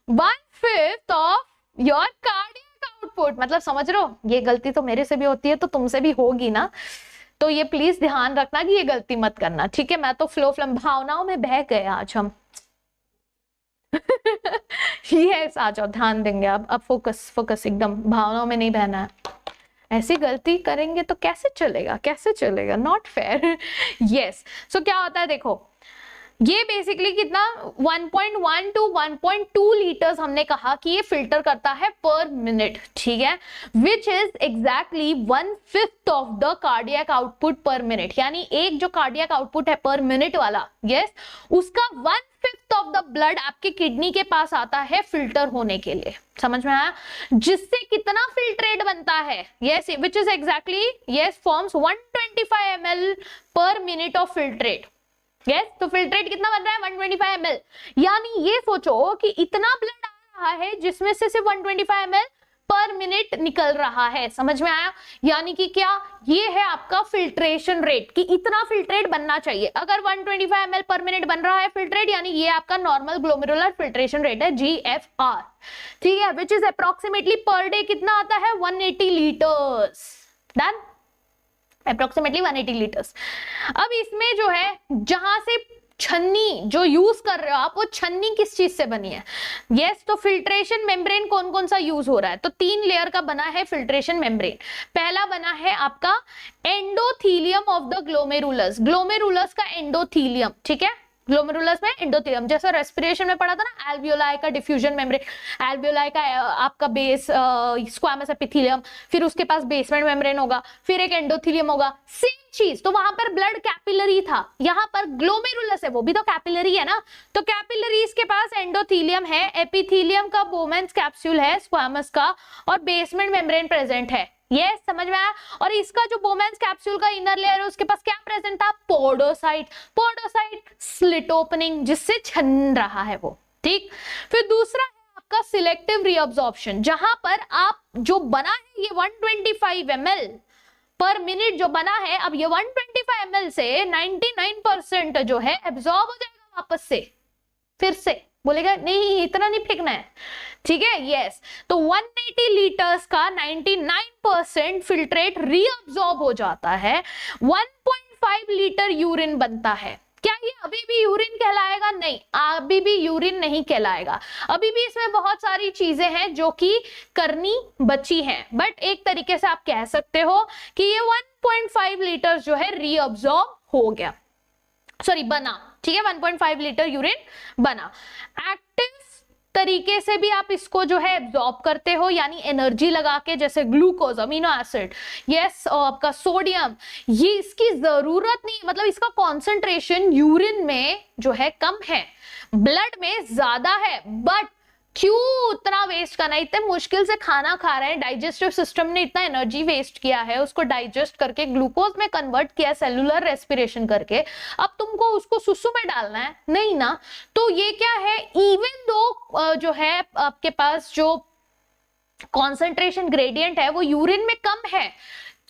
1/5 ऑफ योर कार्डियक आउटपुट, मतलब समझ रहे हो, ये गलती तो मेरे से भी होती है तो तुमसे भी होगी ना, तो ये प्लीज ध्यान रखना कि ये गलती मत करना, ठीक है। मैं तो फ्लो भावनाओं में बह गए आज हम। यस, आ जाओ, ध्यान देंगे अब फोकस एकदम, भावनाओं में नहीं बहना है, ऐसी गलती करेंगे तो कैसे चलेगा, नॉट फेयर। यस, सो क्या होता है देखो, ये बेसिकली कितना 1.1 टू 1.2 लीटर्स हमने कहा कि ये फिल्टर करता है पर मिनट, ठीक है, which is exactly 1/5 of the cardiac output पर मिनट, यानी एक जो कार्डियक आउटपुट है पर मिनट वाला, यस, उसका 1/5 ऑफ द ब्लड आपके किडनी के पास आता है फिल्टर होने के लिए। समझ में आया? जिससे कितना फिल्ट्रेट बनता है, yes, which is exactly yes forms 125 ml पर मिनट ऑफ फिल्ट्रेट। यस, तो फिल्ट्रेट कितना बन रहा है 125 ml, यानी ये सोचो कि इतना ब्लड आ रहा है जिसमें से सिर्फ 125 ml पर मिनट निकल रहा है। समझ में आया? यानी कि क्या, ये है आपका फिल्ट्रेशन रेट कि इतना फिल्ट्रेट बनना चाहिए। अगर 125 ml पर मिनट बन रहा है फिल्ट्रेट, यानी ये आपका नॉर्मल ग्लोमेरुलर फिल्ट्रेशन रेट है, GFR, ठीक है, which is approximately per day कितना आता है 180 लीटर्स। Done, approximately 180 litres. अब इसमें जो है जहां से छन्नी जो यूज कर रहे हो आप, वो छन्नी किस चीज से बनी है? यस, तो फिल्ट्रेशन मेम्ब्रेन कौन कौन सा यूज हो रहा है? तो 3 लेयर का बना है फिल्ट्रेशन मेम्ब्रेन। पहला बना है आपका endothelium of the glomerulus, glomerulus का एंडोथीलियम, ठीक है, ग्लोमेरुलस में एंडोथीलियम, जैसा रेस्पिरेशन में पढ़ा था ना, एल्वियोलाई का डिफ्यूजन मेम्ब्रेन, एल्वियोलाई का आपका बेस स्क्वामस एपिथेलियम, फिर उसके पास बेसमेंट मेम्ब्रेन होगा, फिर एक एंडोथीलियम होगा, सेम चीज। तो वहां पर ब्लड कैपिलरी था, यहाँ पर ग्लोमेरुलस है, वो भी तो कैपिलरी है ना, तो कैपिलरीज के पास एंडोथीलियम है, एपिथेलियम का बोमेंस कैप्सूल है स्क्वामस का, और बेसमेंट मेम्ब्रेन प्रेजेंट है। यस, समझ में आया? और इसका जो बोमेंस कैप्सूल का इनर लेयर है उसके पास क्या प्रेजेंट था? पोडोसाइट, पोडोसाइट स्लिट ओपनिंग जिससे छन रहा है वो, ठीक। फिर दूसरा है आपका सिलेक्टिव रीअब्जॉर्प्शन, जहां पर आप जो बना है ये 125 ml पर मिनट जो बना है, अब ये 125 ml से 99% जो है एब्जॉर्ब हो जाएगा वापस से, फिर से बोलेगा नहीं इतना नहीं फेंकना है, ठीक है, यस। तो 180 लीटर्स का 99% फिल्ट्रेट रीअब्सॉर्ब हो जाता है, 1.5 लीटर यूरिन बनता है। क्या ये अभी भी यूरिन कहलाएगा? नहीं, अभी भी यूरिन नहीं कहलाएगा, अभी भी इसमें बहुत सारी चीजें हैं जो कि करनी बची हैं, बट एक तरीके से आप कह सकते हो कि ये 1.5 लीटर जो है रीअब्सॉर्ब हो गया, सॉरी बना, ठीक है, 1.5 लीटर यूरिन बना। एक्टिव तरीके से भी आप इसको जो है एब्जॉर्ब करते हो, यानी एनर्जी लगा के, जैसे ग्लूकोज, अमीनो एसिड, यस, और आपका सोडियम, ये इसकी जरूरत नहीं, मतलब इसका कॉन्सेंट्रेशन यूरिन में जो है कम है, ब्लड में ज्यादा है, बट क्यों उतना वेस्ट करना, इतने मुश्किल से खाना खा रहे हैं, डाइजेस्टिव सिस्टम ने इतना एनर्जी वेस्ट किया है, उसको डाइजेस्ट करके ग्लूकोज में कन्वर्ट किया सेलुलर रेस्पिरेशन करके, अब तुमको उसको सुसु में डालना है? नहीं ना। तो ये क्या है, इवन दो जो है आपके पास जो कॉन्सेंट्रेशन ग्रेडियंट है वो यूरिन में कम है,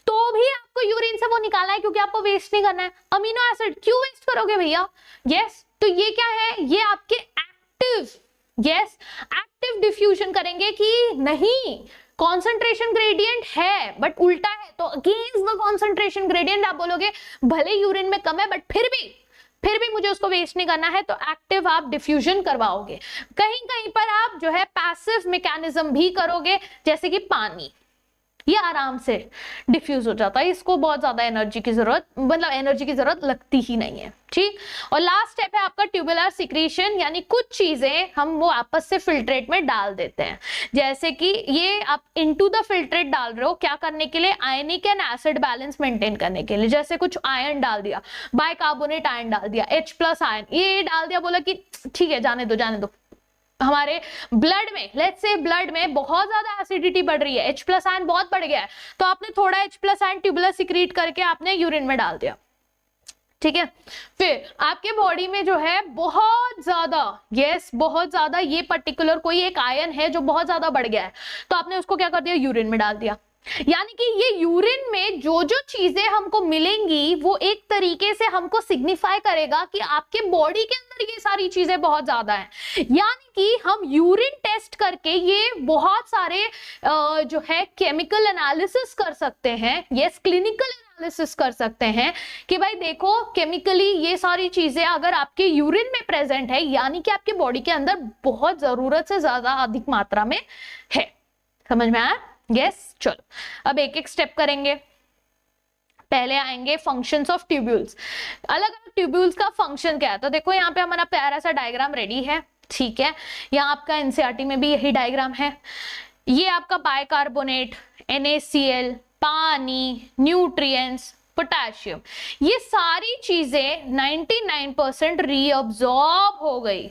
तो भी आपको यूरिन से वो निकालना है, क्योंकि आपको वेस्ट नहीं करना है। अमीनो एसिड क्यों वेस्ट करोगे भैया? यस, तो ये क्या है, ये आपके एक्टिव, यस, एक्टिव डिफ्यूजन करेंगे कि नहीं, कॉन्सेंट्रेशन ग्रेडियंट है बट उल्टा है, तो अगेंस्ट द कॉन्सेंट्रेशन ग्रेडियंट आप बोलोगे भले यूरिन में कम है बट फिर भी मुझे उसको वेस्ट नहीं करना है, तो एक्टिव आप डिफ्यूजन करवाओगे। कहीं कहीं पर आप जो है पैसिव मैकेनिज्म भी करोगे, जैसे कि पानी, ये आराम से डिफ्यूज हो जाता है, इसको बहुत ज्यादा एनर्जी की जरूरत, मतलब एनर्जी की जरूरत लगती ही नहीं है, ठीक। और लास्ट स्टेप है आपका ट्यूबुलर सिक्रीशन, यानी कुछ चीजें हम वो आपस से फिल्ट्रेट में डाल देते हैं, जैसे कि ये आप इनटू द फिल्ट्रेट डाल रहे हो, क्या करने के लिए, आयनिक एंड एसिड बैलेंस मेंटेन करने के लिए, जैसे कुछ आयन डाल दिया, बाइकार्बोनेट आयन डाल दिया, H+ आयन ये डाल दिया, बोला कि ठीक है जाने दो, हमारे ब्लड में, लेट्स से ब्लड में बहुत ज्यादा एसिडिटी बढ़ रही है, H+ आयन बहुत बढ़ गया है, तो आपने थोड़ा H+ आयन ट्यूबुलर सिक्रीट करके आपने यूरिन में डाल दिया, ठीक है। फिर आपके बॉडी में जो है बहुत ज्यादा, यस, बहुत ज्यादा ये पर्टिकुलर कोई एक आयन है जो बहुत ज्यादा बढ़ गया है, तो आपने उसको क्या कर दिया, यूरिन में डाल दिया। यानी कि ये यूरिन में जो जो चीजें हमको मिलेंगी वो एक तरीके से हमको सिग्निफाई करेगा कि आपके बॉडी के अंदर ये सारी चीजें बहुत ज्यादा हैं। यानी कि हम यूरिन टेस्ट करके ये बहुत सारे जो है केमिकल एनालिसिस कर सकते हैं, यस, क्लिनिकल एनालिसिस कर सकते हैं कि भाई देखो केमिकली ये सारी चीजें अगर आपके यूरिन में प्रेजेंट है, यानी कि आपके बॉडी के अंदर बहुत जरूरत से ज्यादा अधिक मात्रा में है। समझ में आया? यस, चलो अब एक एक स्टेप करेंगे। पहले आएंगे फंक्शंस ऑफ ट्यूब्यूल्स। अलग अलग ट्यूब्यूल्स का फंक्शन क्या है, तो देखो यहाँ पे हमारा प्यारा सा डायग्राम रेडी है, ठीक है। यहाँ आपका एनसीईआरटी में भी यही डायग्राम है। ये आपका बाइकार्बोनेट, NaCl, पानी, न्यूट्रिएंट्स, पोटेशियम, ये सारी चीजें 99% रीअब्सॉर्ब हो गई,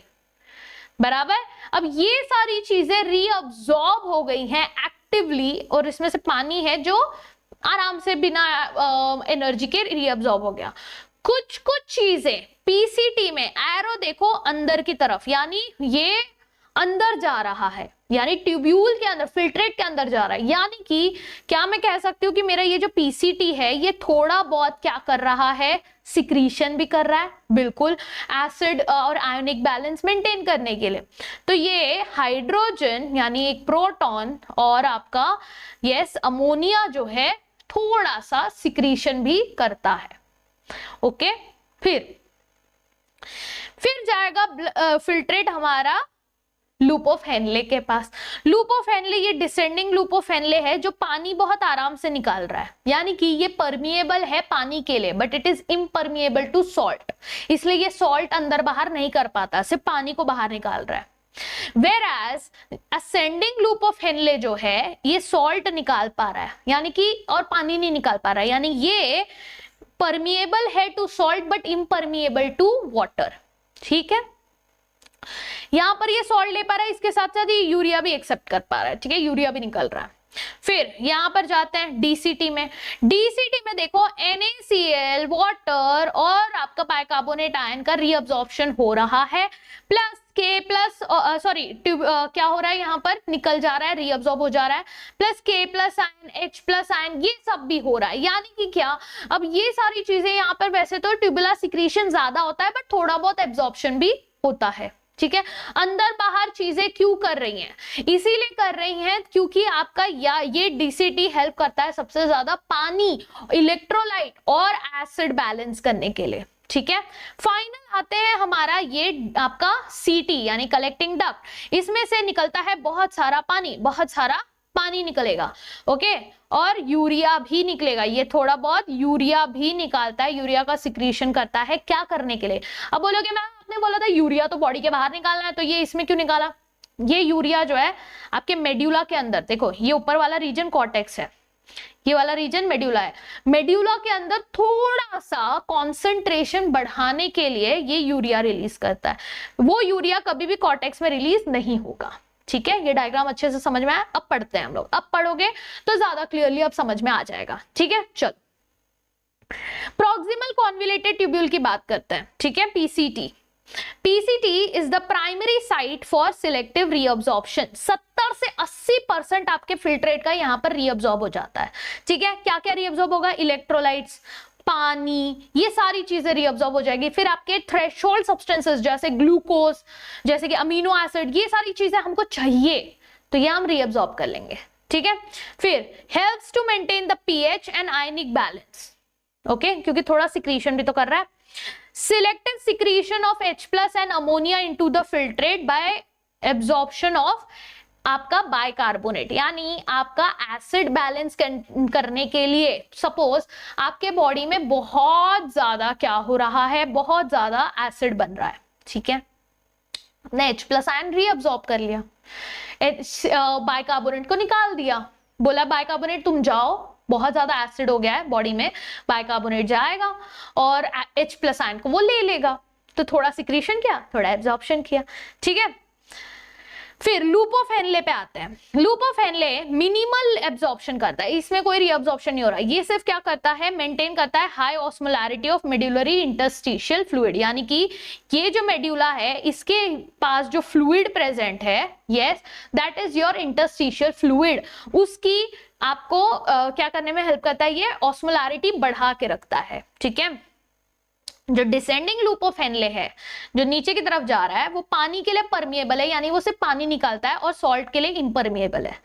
बराबर। अब ये सारी चीजें रीअब्सॉर्ब हो गई हैं एक्टिवली, और इसमें से पानी है जो आराम से बिना एनर्जी के रीअब्सॉर्ब हो गया। कुछ कुछ चीजें पीसीटी में, एरो देखो अंदर की तरफ, यानी ये अंदर जा रहा है, यानी ट्यूब्यूल के अंदर, फिल्ट्रेट के अंदर जा रहा है। यानी कि क्या मैं कह सकती हूँ कि मेरा ये जो पीसीटी है ये थोड़ा बहुत क्या कर रहा है, सिक्रीशन भी कर रहा है, बिल्कुल, एसिड और आयोनिक बैलेंस मेंटेन करने के लिए। तो ये हाइड्रोजन यानी एक प्रोटॉन और आपका यस अमोनिया जो है थोड़ा सा सिक्रीशन भी करता है, ओके। फिर जाएगा फिल्ट्रेट हमारा लूप ऑफ हेनले के पास। लूप ऑफ हेनले ये डिसेंडिंग लूप ऑफ हेनले है जो पानी बहुत आराम से निकाल रहा है, यानी कि ये परमिएबल है पानी के लिए, but it is impermeable to salt, इसलिए ये सॉल्ट अंदर बाहर नहीं कर पाता, सिर्फ पानी को बाहर निकाल रहा है। Whereas ascending loop of Henle जो है ये सॉल्ट निकाल पा रहा है, यानी कि, और पानी नहीं निकाल पा रहा है, यानी ये परमिएबल है to salt but impermeable to water, ठीक है। यहां पर ये सॉल्ट ले पा रहा है, इसके साथ साथ ये यूरिया भी एक्सेप्ट कर पा रहा है, ठीक है, यूरिया भी निकल रहा है। फिर यहां पर जाते हैं डीसीटी में। डीसीटी में देखो NaCl, वाटर और आपका बाइकार्बोनेट आयन का रीअब्जॉर्प्शन हो रहा है, प्लस के प्लस सॉरी क्या हो रहा है यहाँ पर, निकल जा रहा है, रीअब्सॉर्ब हो जा रहा है, प्लस के plus ion, H plus ion, ये सब भी हो रहा है। यानी कि क्या, अब ये सारी चीजें यहाँ पर वैसे तो ट्यूबुलर सिक्रीशन ज्यादा होता है बट थोड़ा बहुत एब्जॉर्प्शन भी होता है, ठीक है। अंदर बाहर चीजें क्यों कर रही हैं, इसीलिए कर रही हैं क्योंकि आपका ये डीसीटी हेल्प करता है सबसे ज्यादा पानी, इलेक्ट्रोलाइट और एसिड बैलेंस करने के लिए, ठीक है। फाइनल आते हैं हमारा ये आपका सीटी यानी कलेक्टिंग डक्ट, इसमें से निकलता है बहुत सारा पानी, बहुत सारा पानी निकलेगा, ओके, और यूरिया भी निकलेगा, ये थोड़ा बहुत यूरिया भी निकालता है, यूरिया का सिक्रीशन करता है, क्या करने के लिए। अब बोलोगे मैम आपने बोला था यूरिया तो बॉडी के बाहर निकालना है, तो ये इसमें क्यों निकाला। ये यूरिया जो है आपके मेड्यूला के अंदर, देखो ये ऊपर वाला रीजन कॉर्टेक्स है, ये वाला रीजन मेड्यूला है, मेड्यूला के अंदर थोड़ा सा कंसंट्रेशन बढ़ाने के लिए ये यूरिया रिलीज करता है, वो यूरिया कभी भी कॉर्टेक्स में रिलीज नहीं होगा, ठीक है। ये डायग्राम अच्छे से समझ में आया, अब पढ़ते हैं हम लोग, अब पढ़ोगे तो ज्यादा क्लियरली अब समझ में आ जाएगा, ठीक है। चलो प्रॉक्सिमल कॉन्वोल्यूटेड ट्यूब्यूल की बात करते हैं, ठीक है, PCT. PCT is the primary site for selective reabsorption। 70 से 80% आपके फिल्ट्रेट का यहाँ पर रीअब्सॉर्ब हो जाता है, ठीक है। क्या क्या रीअब्सॉर्ब होगा, इलेक्ट्रोलाइट्स, पानी, ये सारी चीजें रीअब्सॉर्ब हो जाएगी। फिर आपके थ्रेशोल्ड सब्सटेंसेस जैसे ग्लूकोज, जैसे कि अमीनो एसिड, ये सारी चीजें हमको चाहिए तो ये हम रीअब्सॉर्ब कर लेंगे, ठीक है। फिर helps to maintain the pH and ionic balance, okay, क्योंकि थोड़ा सिक्रीशन भी तो कर रहा है। Selective secretion of H plus and ammonia into the filtrate by absorption of आपका बाइकार्बोनेट, यानी आपका एसिड बैलेंस करने के लिए सपोज आपके बॉडी में बहुत ज्यादा क्या हो रहा है, बहुत ज्यादा एसिड बन रहा है, ठीक है, आपने H प्लस आयन रीअब्सॉर्ब कर लिया, बाइकार्बोनेट को निकाल दिया, बोला बाइकार्बोनेट तुम जाओ, बहुत ज्यादा एसिड हो गया है बॉडी में, बाइकार्बोनेट जाएगा और H प्लस आयन को वो ले लेगा, तो थोड़ा सिक्रीशन किया, थोड़ा एब्जॉर्प्शन किया, ठीक है। फिर लूप ऑफ हेनले पे आते हैं। Loop of Henley minimal absorption करता है, इसमें कोई रीअब्जॉर्प्शन नहीं हो रहा, ये सिर्फ क्या करता है, मेंटेन करता है high osmolarity of medullary interstitial fluid, यानी कि ये जो मेड्यूला है इसके पास जो फ्लूइड प्रेजेंट है, yes that is your interstitial fluid, उसकी आपको क्या करने में हेल्प करता है, ये ऑस्मोलैरिटी बढ़ा के रखता है, ठीक है। जो डिसेंडिंग लूप ऑफ हेनले है, जो नीचे की तरफ जा रहा है, वो पानी के लिए परमिएबल है, यानी वो सिर्फ पानी निकालता है, और सॉल्ट के लिए इम्परमिएबल है।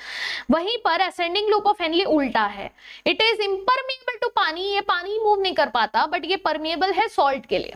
वहीं पर असेंडिंग लूप ऑफ हेनले उल्टा है, इट इज इम्परमिएबल टू पानी, ये पानी मूव नहीं कर पाता, बट ये परमिएबल है सॉल्ट के लिए,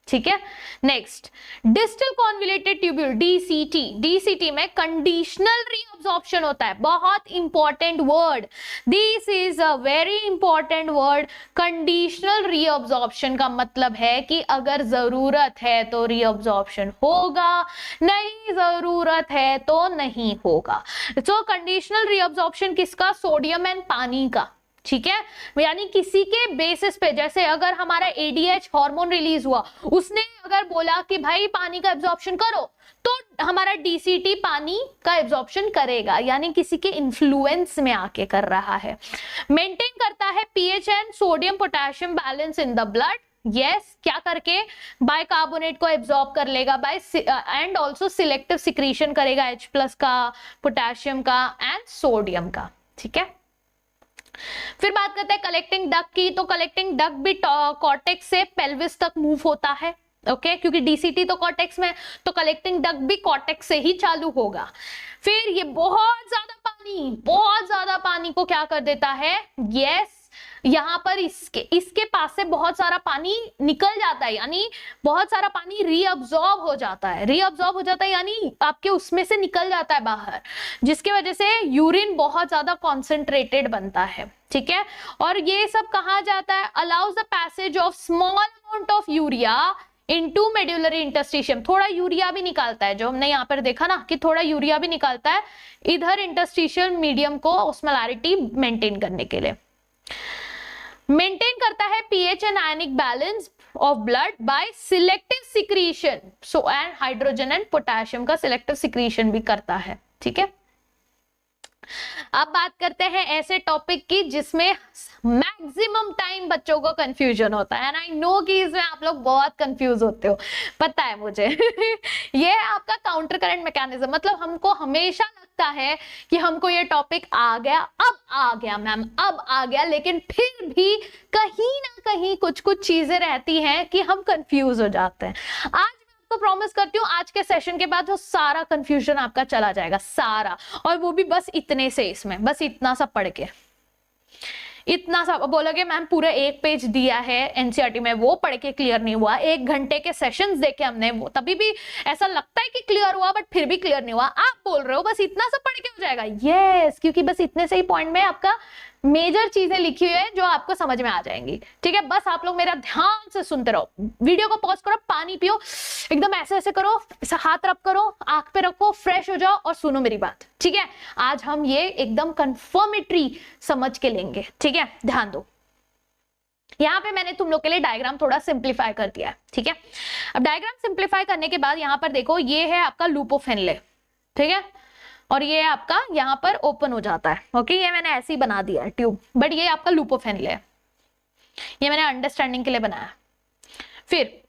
ठीक है। Next distal convoluted tubule, DCT. DCT में कंडीशनल रीअब्सॉर्प्शन होता है, बहुत important word, this is a very important word. Conditional reabsorption का मतलब है कि अगर जरूरत है तो रीअब्सॉर्प्शन होगा, नहीं जरूरत है तो नहीं होगा। तो कंडीशनल रीअब्सॉर्प्शन किसका, सोडियम एंड पानी का, ठीक है। यानी किसी के बेसिस पे, जैसे अगर हमारा एडीएच हार्मोन रिलीज हुआ, उसने अगर बोला कि भाई पानी का एब्जॉर्प्शन करो, तो हमारा डीसीटी पानी का एब्जॉर्प्शन करेगा, यानी किसी के इन्फ्लुएंस में आके कर रहा है। मेंटेन करता है pH and sodium potassium balance in the blood, yes क्या करके, बाइकार्बोनेट को एब्जॉर्ब कर लेगा by and also selective secretion करेगा H प्लस का, पोटेशियम का एंड सोडियम का, ठीक है। फिर बात करते हैं कलेक्टिंग डक्ट की, तो कलेक्टिंग डक्ट भी कॉर्टेक्स से पेल्विस तक मूव होता है, ओके, क्योंकि डीसीटी तो कॉर्टेक्स में, तो कलेक्टिंग डक्ट भी कॉर्टेक्स से ही चालू होगा। फिर ये बहुत ज्यादा पानी को क्या कर देता है, यस यहाँ पर इसके पास से बहुत सारा पानी निकल जाता है, यानी बहुत सारा पानी रीअब्सॉर्ब हो जाता है, रीअब्सॉर्ब हो जाता है यानी आपके उसमें से निकल जाता है बाहर, जिसकी वजह से यूरिन बहुत ज्यादा कॉन्सेंट्रेटेड बनता है, ठीक है। और ये सब कहा जाता है, allows the passage of small amount of urea into medullary interstitium, थोड़ा यूरिया भी निकालता है, जो हमने यहाँ पर देखा ना कि थोड़ा यूरिया भी निकालता है इधर इंटरस्टिशियल मीडियम को ऑस्मोलैरिटी मेंटेन करने के लिए। मेंटेन करता है pH and ionic balance of blood bye selective secretion, so and hydrogen and potassium का सिलेक्टिव सिक्रीशन भी करता है, ठीक है। अब बात करते हैं ऐसे टॉपिक की जिसमें मैक्सिमम टाइम बच्चों को कंफ्यूजन होता है, एंड आई नो कि इसमें आप लोग बहुत कंफ्यूज होते हो, पता है मुझे। ये है आपका काउंटर करंट मैकेनिज्म। मतलब हमको हमेशा लगता है कि हमको ये टॉपिक आ गया, अब आ गया मैम, अब आ गया, लेकिन फिर भी कहीं ना कहीं कुछ कुछ चीजें रहती हैं कि हम कंफ्यूज हो जाते हैं। आज तो प्रॉमिस करती हूँ आज के सेशन के बाद वो सारा कंफ्यूजन आपका चला जाएगा, सारा, और वो भी बस इतने से, इसमें बस इतना सा पढ़ के। इतना सा बोलोगे मैम पूरा एक पेज दिया है एनसीईआरटी में, वो पढ़ के क्लियर नहीं हुआ, 1 घंटे के सेशंस देखे हमने, वो तभी भी ऐसा लगता है कि क्लियर हुआ बट फिर भी क्लियर नहीं हुआ। आप बोल रहे हो बस इतना सा पढ़ के हो जाएगा। यस, क्योंकि बस इतने से ही पॉइंट में आपका मेजर चीजें लिखी हुई है जो आपको समझ में आ जाएंगी। ठीक है, बस आप लोग मेरा ध्यान से सुनते रहो, वीडियो को पॉज करो, पानी पियो, एकदम ऐसे ऐसे करो, ऐसे हाथ रब करो, आंख पे रखो, फ्रेश हो जाओ और सुनो मेरी बात। ठीक है, आज हम ये एकदम कंफर्मेटरी समझ के लेंगे। ठीक है, ध्यान दो। यहाँ पे मैंने तुम लोग के लिए डायग्राम थोड़ा सिंप्लीफाई कर दिया है। ठीक है, अब डायग्राम सिंप्लीफाई करने के बाद यहाँ पर देखो, ये है आपका लूप ऑफ हेनले। ठीक है, और ये आपका यहाँ पर ओपन हो जाता है। ओके, ये मैंने ऐसे ही बना दिया है ट्यूब, बट ये आपका लूप ऑफ हेनले है, ये मैंने अंडरस्टैंडिंग के लिए बनाया। फिर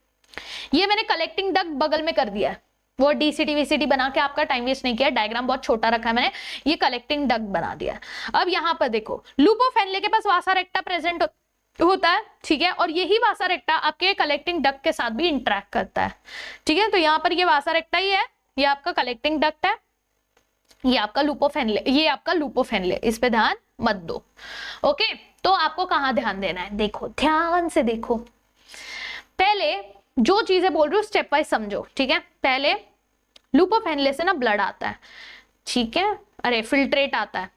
ये मैंने कलेक्टिंग डक्ट बगल में कर दिया है, वो डीसीटी वीसीटी बना के आपका टाइम वेस्ट नहीं किया, डायग्राम बहुत छोटा रखा है मैंने, ये कलेक्टिंग डक्ट बना दिया। अब यहाँ पर देखो, लूप ऑफ हेनले के पास वासा रेक्टा प्रेजेंट होता है। ठीक है, और यही वासा रेक्टा आपके कलेक्टिंग डक्ट के साथ भी इंटरेक्ट करता है। ठीक है, तो यहाँ पर ये वासा रेक्टा ही है, ये आपका कलेक्टिंग डक्ट है, ये आपका लूप ऑफ हेनले, ये आपका लूप ऑफ हेनले, इस पे ध्यान मत दो। ओके, तो आपको कहाँ ध्यान देना है, देखो ध्यान से देखो। पहले जो चीजें बोल रही हूँ स्टेप वाइज समझो। ठीक है, पहले लूप ऑफ हेनले से ना ब्लड आता है। ठीक है, अरे फिल्ट्रेट आता है,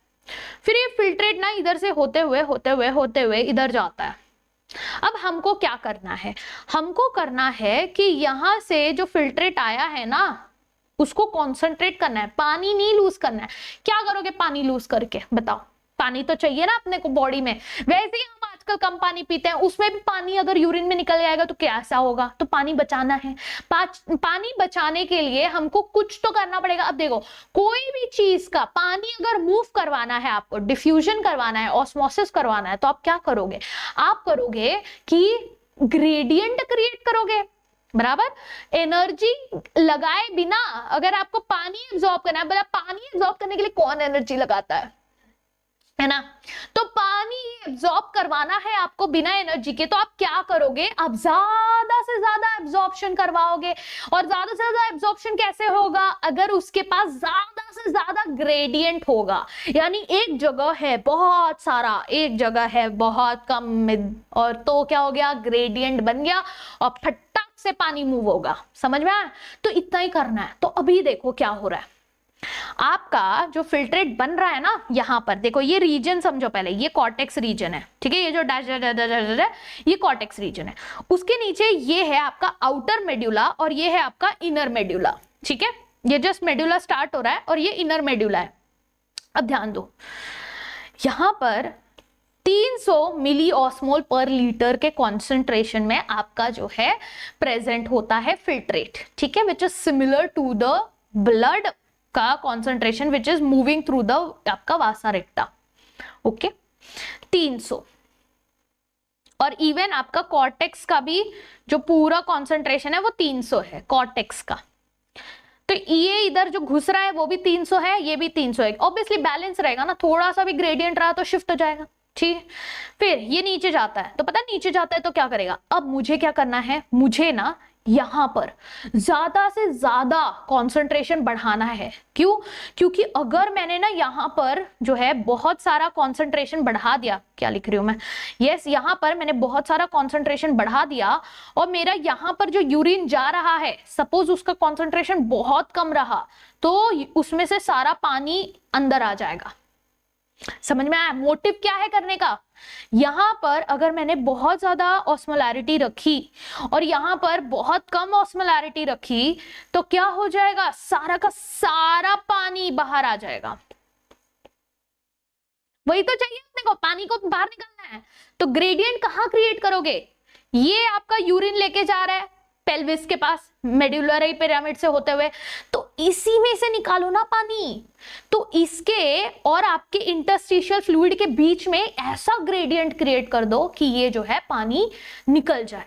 फिर ये फिल्ट्रेट ना इधर से होते हुए इधर जाता है। अब हमको क्या करना है, हमको करना है कि यहां से जो फिल्ट्रेट आया है ना उसको कॉन्सेंट्रेट करना है, पानी नहीं लूज करना है। क्या करोगे पानी लूज करके, बताओ? पानी तो चाहिए ना अपने को बॉडी में, वैसे ही हम आजकल कम पानी पीते हैं, उसमें भी पानी अगर यूरिन में निकल जाएगा तो कैसा होगा? तो पानी बचाना है। पानी बचाने के लिए हमको कुछ तो करना पड़ेगा। अब देखो, कोई भी चीज का पानी अगर मूव करवाना है, आपको डिफ्यूजन करवाना है, ऑस्मोसिस करवाना है, तो आप क्या करोगे? आप करोगे कि ग्रेडियंट क्रिएट करोगे, बराबर। एनर्जी लगाए बिना अगर आपको पानी एब्जॉर्ब करना है, पानी एब्जॉर्ब करने के लिए कौन एनर्जी लगाता है ना? तो पानी एब्जॉर्ब करवाना है आपको बिना एनर्जी के, तो आप क्या करोगे? आप ज्यादा से ज्यादा एब्जॉर्प्शन करवाओगे। और ज्यादा से ज्यादा एब्जॉर्प्शन कैसे होगा? अगर उसके पास ज्यादा से ज्यादा ग्रेडियंट होगा, यानी एक जगह है बहुत सारा, एक जगह है बहुत कम, और तो क्या हो गया? ग्रेडियंट बन गया और फटाक से पानी मूव होगा। समझ में आया? तो इतना ही करना है। तो अभी देखो क्या हो रहा है, आपका जो फिल्ट्रेट बन रहा है ना, यहां पर देखो, ये रीजन समझो पहले, ये कॉर्टेक्स रीजन है। ठीक है, ये जो डैश है ये कॉर्टेक्स रीजन है। उसके नीचे ये है आपका आउटर मेड्यूला और ये है आपका इनर मेड्यूला। ठीक है, ये जस्ट मेड्यूला स्टार्ट हो रहा है और ये इनर मेड्यूला है। अब ध्यान दो, यहां पर 300 मिली ऑस्मोल पर लीटर के कॉन्सेंट्रेशन में आपका जो है प्रेजेंट होता है फिल्ट्रेट। ठीक है, which is similar to the blood का concentration which is moving through the आपका वासा रेक्टा। ओके, 300। और इवन आपका कॉर्टेक्स का भी जो पूरा कॉन्सेंट्रेशन है वो 300 है कॉर्टेक्स का। तो ये इधर जो घुस रहा है वो भी 300 है, ये भी 300 है। ऑब्वियसली बैलेंस रहेगा ना, थोड़ा सा भी ग्रेडियंट रहा तो शिफ्ट हो जाएगा। ठीक, फिर ये नीचे जाता है, तो पता है नीचे जाता है तो क्या करेगा? अब मुझे क्या करना है, मुझे ना यहां पर ज्यादा से ज्यादा कंसंट्रेशन बढ़ाना है। क्यों? क्योंकि अगर मैंने ना यहां पर जो है बहुत सारा कंसंट्रेशन बढ़ा दिया, क्या लिख रही हूं मैं? यस, यहां पर मैंने बहुत सारा कंसंट्रेशन बढ़ा दिया और मेरा यहां पर जो यूरिन जा रहा है, सपोज उसका कंसंट्रेशन बहुत कम रहा, तो उसमें से सारा पानी अंदर आ जाएगा। समझ में आया मोटिव क्या है करने का? यहां पर अगर मैंने बहुत ज्यादा ऑस्मोलैरिटी रखी और यहां पर बहुत कम ऑस्मोलैरिटी रखी, तो क्या हो जाएगा? सारा का सारा पानी बाहर आ जाएगा। वही तो चाहिए अपने को, पानी को बाहर निकालना है। तो ग्रेडियंट कहां क्रिएट करोगे? ये आपका यूरिन लेके जा रहा है, पेल्विस के पास मेडुलरी पिरामिड से होते हुए, तो इसी में से निकालो ना पानी। तो इसके और आपके इंटरस्टिशियल फ्लूइड के बीच में ऐसा ग्रेडियंट क्रिएट कर दो कि ये जो है पानी निकल जाए।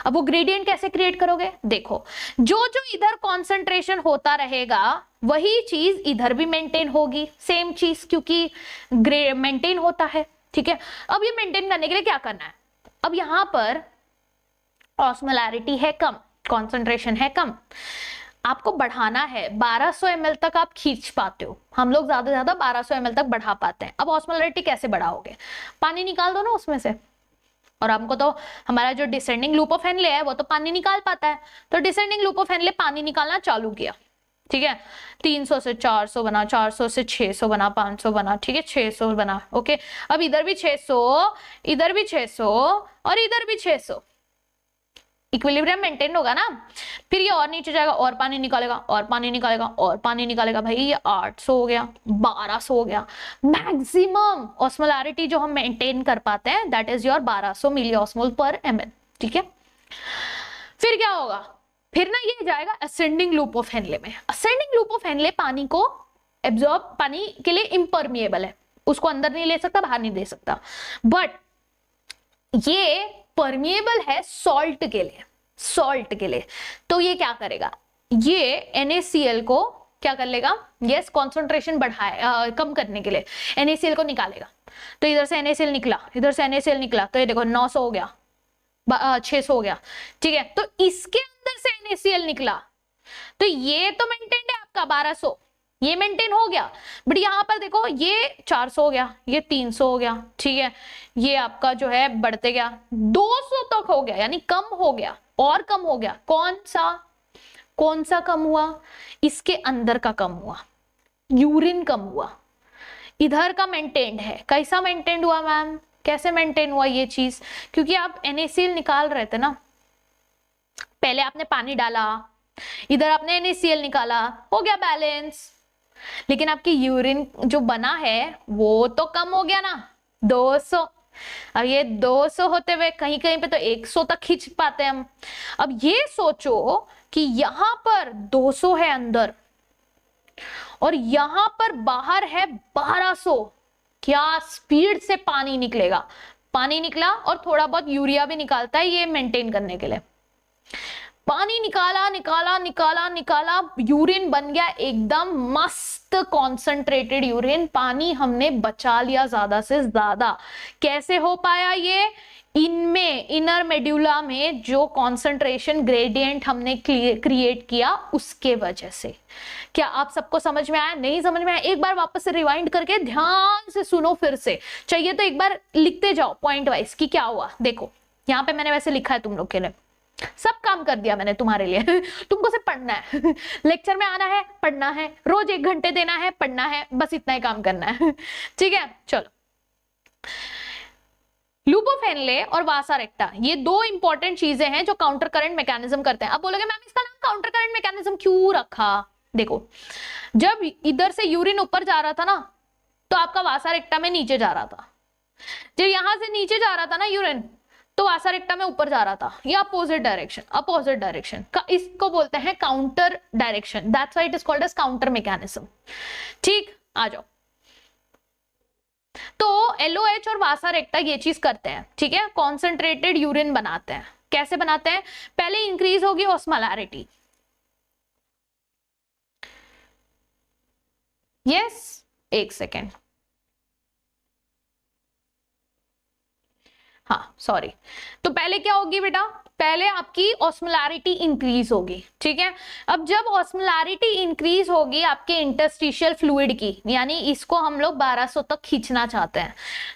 अब वो ग्रेडियंट कैसे क्रिएट करोगे, देखो, जो जो इधर कॉन्सेंट्रेशन होता रहेगा वही चीज इधर भी मेंटेन होगी, सेम चीज, क्योंकि मेंटेन होता है, ठीक है। अब ये मेंटेन करने के लिए क्या करना है, अब यहां पर ऑस्मोलैरिटी है कम, कॉन्सेंट्रेशन है कम, आपको बढ़ाना है। 1200 ml तक आप खींच पाते हो, हम लोग ज्यादा से ज्यादा 1200 ml तक बढ़ा पाते हैं। अब ऑस्मोलैरिटी कैसे बढ़ाओगे, पानी निकाल दो ना उसमें से, और हमको तो हमारा जो डिसेंडिंग लूप ऑफ हेनले है वो तो पानी निकाल पाता है, तो डिसेंडिंग लूप ऑफ हेनले पानी निकालना चालू किया, ठीक है। 300 से 400 बना, 400 से 600 बना, 500 बना, ठीक है, 600 बना, ओके। अब इधर भी 600, इधर भी 600 और इधर भी 600, इक्विलिब्रियम मेंटेन होगा ना। फिर ये और नीचे जाएगा और पानी निकालेगा और पानी निकालेगा और पानी निकालेगा, भाई ये 800 हो गया, 1200 हो गया। मैक्सिमम ऑस्मोलैरिटी जो हम मेंटेन कर पाते हैं that is your 1200 milli osmole per ml, ठीक है। फिर क्या होगा, फिर ना ये जाएगा असेंडिंग लूप ऑफ हेनले में। असेंडिंग लूप ऑफ हेनले पानी को एब्जॉर्ब, पानी के लिए इम्परमिएबल है, उसको अंदर नहीं ले सकता, बाहर नहीं दे सकता, बट ये परमिएबल है सॉल्ट के लिए, सॉल्ट के लिए। तो ये क्या करेगा, ये NaCl को क्या कर लेगा, यस, कॉन्सेंट्रेशन बढ़ाए कम करने के लिए NaCl को निकालेगा। तो इधर से NaCl निकला, इधर से NaCl निकला, तो ये देखो 900 हो गया, 600 हो गया, ठीक है। तो इसके अंदर से NaCl निकला, तो ये तो मेंटेन है आपका 1200, ये मेंटेन हो गया, बट यहां पर देखो ये 400 हो गया, ये 300 हो गया, ठीक है। ये आपका जो है बढ़ते गया, 200 तक हो गया, यानी कम हो गया और कम हो गया। कौन सा कम हुआ, इसके अंदर का कम हुआ, यूरिन कम हुआ, इधर का मेंटेन्ड है। कैसा मेंटेन्ड हुआ मैम, कैसे मेंटेन हुआ ये चीज, क्योंकि आप NaCl निकाल रहे थे ना, पहले आपने पानी डाला, इधर आपने NaCl निकाला, हो गया बैलेंस, लेकिन आपकी यूरिन जो बना है वो तो कम हो गया ना, 200। अब ये 200 होते हुए कहीं कहीं पे तो 100 तक खींच पाते हैं हम। अब ये सोचो कि यहां पर 200 है अंदर और यहां पर बाहर है 1200, क्या स्पीड से पानी निकलेगा। पानी निकला और थोड़ा बहुत यूरिया भी निकालता है ये मेंटेन करने के लिए। पानी निकाला निकाला निकाला निकाला, यूरिन बन गया एकदम मस्त कॉन्सेंट्रेटेड यूरिन, पानी हमने बचा लिया ज्यादा से ज्यादा। कैसे हो पाया ये, इनमें इनर मेड्यूला में जो कॉन्सेंट्रेशन ग्रेडियंट हमने क्रिएट किया उसके वजह से। क्या आप सबको समझ में आया, नहीं समझ में आया, एक बार वापस से रिवाइंड करके ध्यान से सुनो, फिर से चाहिए तो एक बार लिखते जाओ पॉइंट वाइज कि क्या हुआ। देखो यहाँ पे मैंने वैसे लिखा है तुम लोग के लिए, सब काम कर दिया मैंने तुम्हारे लिए तुमको सिर्फ पढ़ना है लेक्चर में आना है, पढ़ना है, रोज 1 घंटे देना है, पढ़ना है, बस इतना ही काम करना है ठीक है। चलो, लूप ऑफ हेनले और वासा रेक्टा, ये 2 इंपॉर्टेंट चीजें हैं जो काउंटर करंट मैकेनिज्म करते हैं। अब बोलोगे मैम इसका नाम काउंटर करंट मैकेनिज्म क्यों रखा, देखो जब इधर से यूरिन ऊपर जा रहा था ना तो आपका वासा रेक्टा में नीचे जा रहा था, जब यहां से नीचे जा रहा था ना यूरिन तो वासा रेक्टा में ऊपर जा रहा था, ये अपोजिट डायरेक्शन का, इसको बोलते हैं counter direction, that's why it is called as counter mechanism. ठीक, आ जाओ। तो LOH और वासा रेक्टा ये चीज करते हैं, ठीक है, कॉन्सेंट्रेटेड यूरिन बनाते हैं। कैसे बनाते हैं, पहले इंक्रीज होगी ऑस्मोलैरिटी, यस, एक सेकेंड, हाँ सॉरी, तो पहले क्या होगी बेटा, पहले आपकी ऑस्मोलैरिटी इंक्रीज होगी, ठीक है। अब जब ऑस्मोलैरिटी इंक्रीज होगी आपके इंटरस्टिशियल फ्लूइड की, यानी इसको हम लोग 1200 तक खींचना चाहते हैं,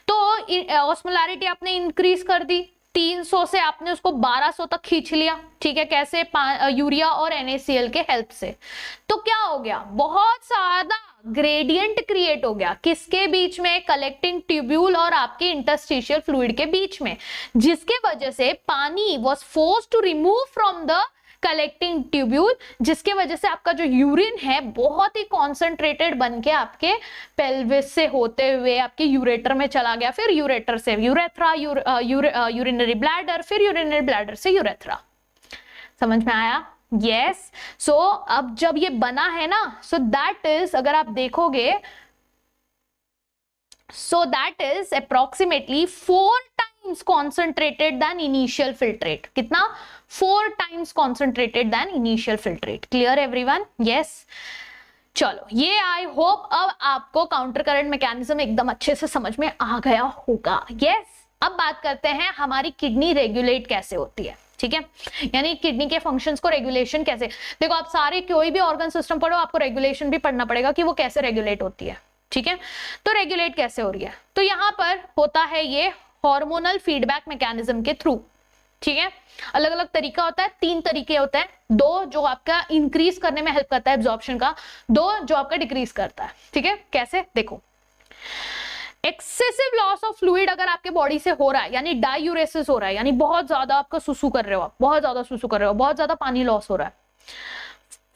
तो ऑस्मोलैरिटी आपने इंक्रीज कर दी, 300 से आपने उसको 1200 तक खींच लिया, ठीक है, कैसे, यूरिया और NaCl के हेल्प से। तो क्या हो गया, बहुत ज्यादा ग्रेडियंट क्रिएट हो गया, किसके बीच में, कलेक्टिंग ट्यूब्यूल और आपके इंटरस्टिशियल फ्लूइड के बीच में, जिसके वजह से पानी was forced to remove from the collecting tubule, जिसके वजह से आपका जो यूरिन है बहुत ही कॉन्सेंट्रेटेड बन के आपके पेल्विस से होते हुए आपके यूरेटर में चला गया, फिर यूरेटर से यूरेथ्रा, यूरिनरी ब्लैडर, फिर यूरिनरी ब्लैडर से यूरेथ्रा। समझ में आया? यस। सो अब जब ये बना है ना, सो दैट इज, अगर आप देखोगे, so that is approximately 4 times concentrated than initial filtrate. कितना? 4 times concentrated than initial filtrate. Clear everyone? Yes. चलो, ये आई होप अब आपको काउंटर करंट मैकेनिज्म एकदम अच्छे से समझ में आ गया होगा. यस. अब बात करते हैं हमारी किडनी रेगुलेट कैसे होती है. ठीक है, यानी किडनी के फंक्शंस को रेगुलेशन कैसे. देखो, आप सारे कोई भी ऑर्गन सिस्टम पढ़ो, आपको रेगुलेशन भी पढ़ना पड़ेगा कि वो कैसे रेगुलेट होती है. ठीक है, तो रेगुलेट कैसे हो रही है, तो यहां पर होता है ये हार्मोनल फीडबैक मैकेनिज्म के थ्रू. ठीक है, अलग अलग तरीका होता है, 3 तरीके होते हैं. 2 जो आपका इंक्रीज करने में हेल्प करता है एब्जॉर्प्शन का, 2 जो आपका डिक्रीज करता है. ठीक है, कैसे देखो, एक्सेसिव लॉस ऑफ फ्लूइड अगर आपके बॉडी से हो रहा है, यानी डायूरेसिस हो रहा है, यानी बहुत ज्यादा आपका सुसु कर रहे हो, आप बहुत ज्यादा सुसु कर रहे हो, बहुत ज्यादा पानी लॉस हो रहा है,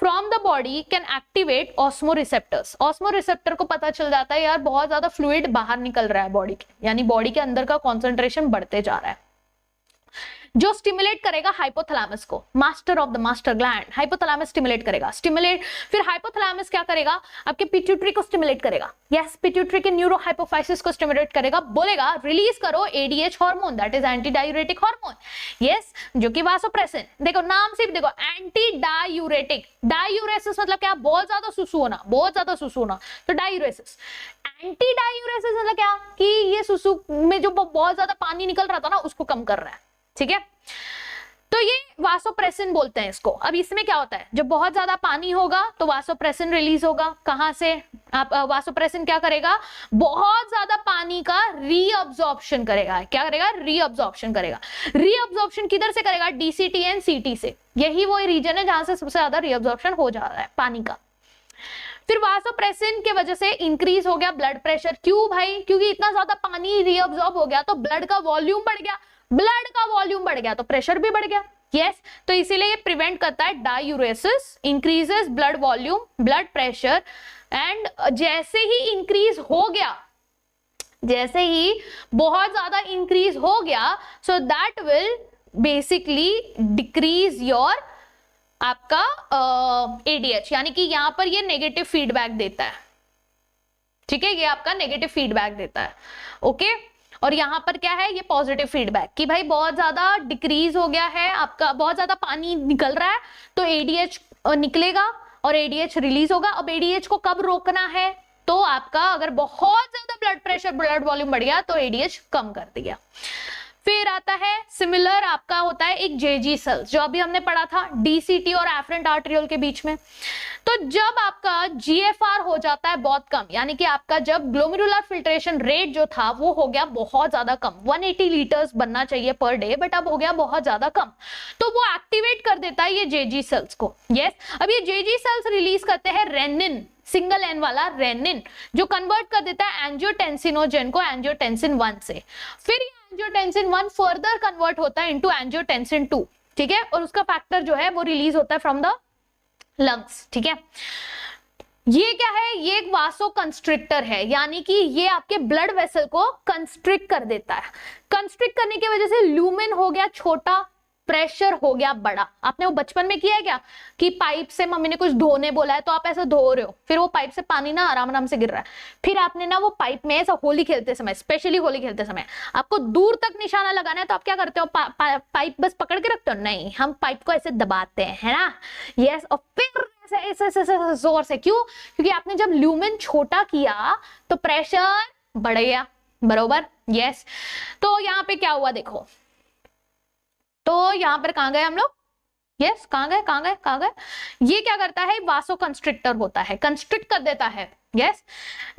from the body can activate osmoreceptors. Osmoreceptor को पता चल जाता है यार बहुत ज्यादा फ्लूइड बाहर निकल रहा है बॉडी के, यानी बॉडी के अंदर का कॉन्सेंट्रेशन बढ़ते जा रहा है, जो स्टिमुलेट करेगा हाइपोथैलेमस को, master of the master gland. Hypothalamus stimulate करेगा, स्टिमुलेट, फिर हाइपोथैलेमस क्या करेगा, आपके पिट्यूटरी को स्टिमुलेट करेगा. यस, पिट्यूटरी के न्यूरो हाइपोफाइसिस को स्टिमुलेट करेगा, बोलेगा रिलीज करो ADH hormone, that is anti diuretic hormone. Yes, जो कि वासोप्रेसिन. देखो नाम से भी देखो, एंटी डायूरेटिक. डायूरेसिस मतलब क्या, बहुत ज्यादा सुसु होना, बहुत ज्यादा सुसु होना, तो डायूरेसिस. एंटी डायूरेसिस मतलब क्या, कि ये सुसु में जो बहुत ज्यादा पानी निकल रहा था ना, उसको कम कर रहा है. ठीक है, तो ये वासोप्रेसिन बोलते हैं इसको. अब इसमें क्या होता है, जब बहुत ज्यादा पानी होगा तो वासोप्रेसिन रिलीज होगा. कहां से, आप वासोप्रेसिन क्या करेगा, बहुत ज्यादा पानी का रीअब्जॉर्प्शन करेगा. क्या करेगा, रीअब्जॉर्प्शन करेगा. रीअब्जॉर्प्शन किधर से करेगा, डीसीटी एंड सीटी से. यही वो रीजन है जहां से सबसे ज्यादा रीअब्जॉर्प्शन हो जा रहा है पानी का. फिर वासोप्रेसिन के वजह से इंक्रीज हो गया ब्लड प्रेशर. क्यों भाई, क्योंकि इतना ज्यादा पानी रीअब्जॉर्ब हो गया तो ब्लड का वॉल्यूम बढ़ गया, ब्लड का वॉल्यूम बढ़ गया तो प्रेशर भी बढ़ गया. यस, तो इसीलिए ये प्रिवेंट करता है diuresis, increases blood volume, blood pressure. And जैसे ही इंक्रीज हो गया, जैसे ही बहुत ज्यादा इंक्रीज हो गया, so that will basically decrease your आपका एडीएच, यानी कि यहां पर ये नेगेटिव फीडबैक देता है. ठीक है, ये आपका नेगेटिव फीडबैक देता है. ओके, और यहां पर क्या है, ये पॉजिटिव फीडबैक कि भाई बहुत ज्यादा डिक्रीज हो गया है आपका, बहुत ज्यादा पानी निकल रहा है, तो एडीएच निकलेगा और एडीएच रिलीज होगा. अब एडीएच को कब रोकना है, तो आपका अगर बहुत ज्यादा ब्लड प्रेशर, ब्लड वॉल्यूम बढ़ गया तो एडीएच कम कर दिया. फिर आता है सिमिलर आपका होता है एक जेजी सेल्स, जो अभी हमने पढ़ा था डीसीटी और एफरेंट आर्टेरियल के बीच में. तो जब आपका जीएफआर हो जाता है बहुत कम, यानी कि आपका जब ग्लोमेरुलर फिल्ट्रेशन रेट जो था वो हो गया बहुत ज्यादा कम, 180 लीटर्स बनना चाहिए पर डे, बट अब हो गया बहुत ज्यादा कम, तो वो एक्टिवेट कर देता है ये जेजी सेल्स को. यस, अब ये जेजी सेल्स रिलीज करते हैं रेनिन, सिंगल एन वाला रेनिन, जो कन्वर्ट कर देता है एंजियोटेंसिनोजन को एंजियोटेंसिन 1 से. फिर एंजियोटेंसिन 1 फर्दर कन्वर्ट होता है इनटू एंजियोटेंसिन 2. ठीक है, और उसका फैक्टर जो है वो रिलीज होता है फ्रॉम द लंग्स. ठीक है, ये क्या है, ये एक वासो कंस्ट्रिक्टर है, यानी कि ये आपके ब्लड वेसल को कंस्ट्रिक्ट कर देता है. कंस्ट्रिक्ट करने की वजह से ल्यूमेन हो गया छोटा, प्रेशर हो गया बड़ा. आपने वो बचपन में किया है क्या, कि पाइप से मम्मी ने कुछ धोने बोला है तो आप ऐसा धो रहे हो, फिर वो पाइप से पानी ना आराम आराम से गिर रहा है, फिर आपने ना वो पाइप में ऐसा होली खेलते समय, स्पेशली होली खेलते समय आपको दूर तक निशाना लगाना है, तो आप क्या करते हो, पाइप बस पकड़ के रखते हो, नहीं, हम पाइप को ऐसे दबाते हैं, है ना. यस, और फिर ऐसे जोर से. क्यों, क्योंकि आपने जब ल्यूमेन छोटा किया तो प्रेशर बढ़ गया, बरोबर. यस, तो यहाँ पे क्या हुआ देखो, तो यहां पर कहां गए हम लोग, यस, कहां गए, ये क्या करता है, वासो कंस्ट्रिक्टर होता है, कंस्ट्रिक्ट कर देता है. यस,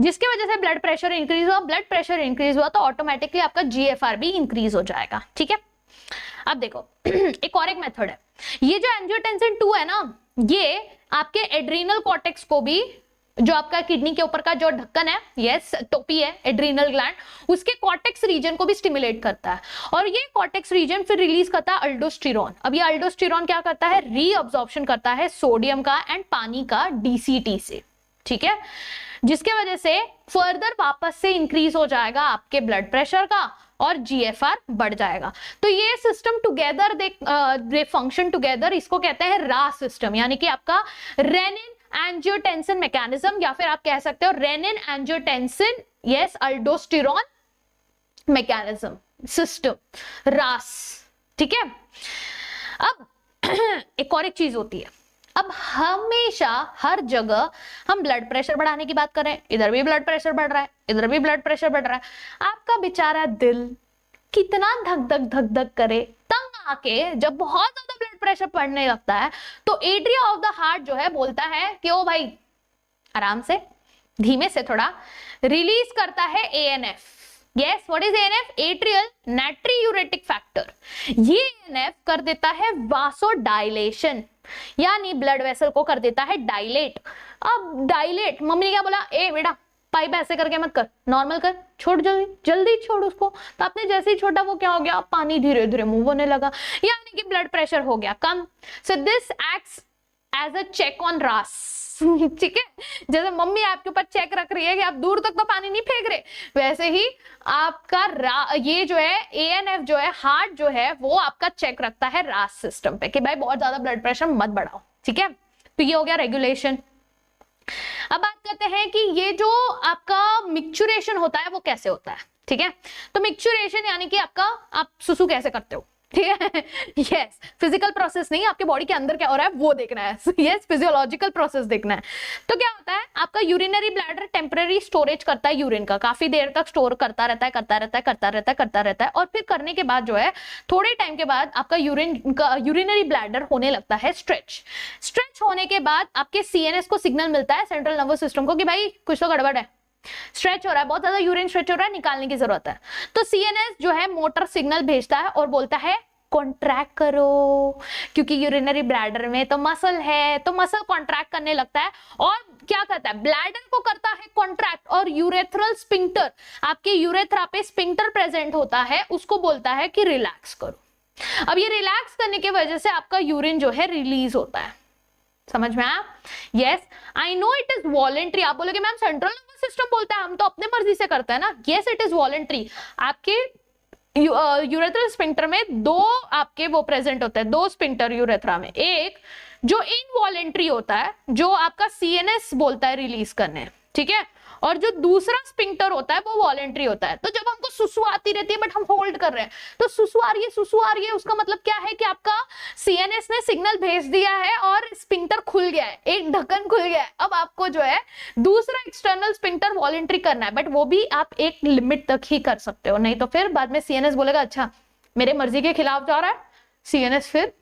जिसकी वजह से ब्लड प्रेशर इंक्रीज हुआ, ब्लड प्रेशर इंक्रीज हुआ तो ऑटोमेटिकली आपका जीएफआर भी इंक्रीज हो जाएगा. ठीक है, अब देखो एक और एक मेथड है, ये जो एंजियोटेंसिन 2 है ना, ये आपके एड्रीनल कॉर्टेक्स को भी, जो आपका किडनी के ऊपर का जो ढक्कन है, यस, टोपी है, एड्रीनल ग्लैंड, उसके कॉर्टेक्स रीजन को भी स्टिमुलेट करता है, और ये कॉर्टेक्स रीजन फिर रिलीज करता है अल्डोस्टेरॉन. अब ये अल्डोस्टेरॉन क्या करता है, रीअब्जॉर्प्शन करता है सोडियम का एंड पानी का डीसीटी से. ठीक है, जिसके वजह से फर्दर वापस से इंक्रीज हो जाएगा आपके ब्लड प्रेशर का और GFR बढ़ जाएगा। तो ये system together they function together, इसको कहते हैं रास सिस्टम, यानी कि आपका रेनिन एंजियोटेंसिन मैकेनिज्म, या फिर आप कह सकते हो renin angiotensin yes अल्डोस्टेरोन mechanism system, रास। ठीक है, अब एक और एक चीज होती है, अब हमेशा हर जगह हम ब्लड प्रेशर बढ़ाने की बात करें, इधर भी ब्लड प्रेशर बढ़ रहा है, इधर भी ब्लड प्रेशर बढ़ रहा है, आपका बेचारा दिल कितना धक धक धक धक करे, तंग आके जब बहुत ज्यादा ब्लड प्रेशर बढ़ने लगता है तो एट्रिया ऑफ द हार्ट जो है बोलता है कि ओ भाई आराम से, धीमे से थोड़ा, रिलीज करता है ANF। Yes, what is ANF? Atrial natriuretic factor। ये ANF कर देता है वासोडाइलेशन, यानी ब्लड वेसल को कर देता है डायलेट। अब डायलेट, मम्मी ने क्या बोला, ए बेटा पाइप ऐसे करके मत कर, नॉर्मल कर, छोड़ जल्दी जल्दी छोड़ उसको। तो आपने जैसे ही छोड़ा वो क्या हो गया, पानी धीरे धीरे मूव होने लगा, यानी कि ब्लड प्रेशर हो गया कम। So this acts as a check on RAS. ठीक है, जैसे मम्मी आपके ऊपर चेक रख रही है कि आप दूर तक तो पानी नहीं फेंक रहे, वैसे ही आपका ये जो है ANF जो है, हार्ट जो है, वो आपका चेक रखता है रास सिस्टम पे कि भाई बहुत ज्यादा ब्लड प्रेशर मत बढ़ाओ। ठीक है, तो ये हो गया रेगुलेशन। अब बात करते हैं कि ये जो आपका मिक्चुरेशन होता है वो कैसे होता है। ठीक है, तो मिक्चुरेशन यानी कि आपका, आप सुसु कैसे करते हो, ठीक है, यस, फिजिकल प्रोसेस नहीं, आपके बॉडी के अंदर क्या हो रहा है वो देखना है, यस, फिजियोलॉजिकल प्रोसेस देखना है। तो क्या होता है, आपका यूरिनरी ब्लैडर टेम्पररी स्टोरेज करता है यूरिन का, काफी देर तक स्टोर करता रहता है, करता रहता है, और फिर करने के बाद जो है थोड़े टाइम के बाद आपका यूरिनरी ब्लैडर होने लगता है स्ट्रेच होने के बाद आपके CNS को सिग्नल मिलता है, सेंट्रल नर्वस सिस्टम को, कि भाई कुछ तो गड़बड़ है, स्ट्रेच हो रहा है, बहुत ज्यादा यूरिन स्ट्रेच हो रहा है, निकालने की जरूरत है। तो CNS जो है मोटर सिग्नल भेजता है और बोलता है कॉन्ट्रैक्ट करो, क्योंकि यूरिनरी ब्लैडर में तो मसल है, तो मसल कॉन्ट्रैक्ट करने लगता है, और क्या करता है, ब्लैडर को करता है कॉन्ट्रैक्ट, और यूरेथ्रल स्पिंक्टर, आपके यूरेथ्रा पे स्पिंक्टर प्रेजेंट होता है, उसको बोलता है कि रिलैक्स करो। अब ये रिलैक्स करने की वजह से आपका यूरिन जो है रिलीज होता है। समझ में आया? Yes, I know it is voluntary. आप बोलोगे मैम सेंट्रल नर्वस सिस्टम बोलता है, हम तो अपने मर्जी से करते हैं ना। Yes, it is voluntary. आपके यूरेथ्रल स्पिंक्टर में दो आपके वो प्रेजेंट होते हैं, दो स्पिंक्टर यूरेथ्रा में, एक जो इनवॉलेंट्री होता है, जो आपका CNS बोलता है रिलीज करने, ठीक है, और जो दूसरा स्पिंक्टर होता है वो वॉलेंट्री होता है। तो जब हमको सुसु आती रहती है बट हम होल्ड कर रहे हैं, तो सुसु आ रही है, उसका मतलब क्या है कि आपका CNS ने सिग्नल भेज दिया है और स्पिंक्टर खुल गया है, एक ढक्कन खुल गया है। अब आपको जो है दूसरा एक्सटर्नल स्पिंक्टर वॉलेंट्री करना है, बट वो भी आप एक लिमिट तक ही कर सकते हो, नहीं तो फिर बाद में CNS बोलेगा अच्छा मेरे मर्जी के खिलाफ जा रहा है, CNS फिर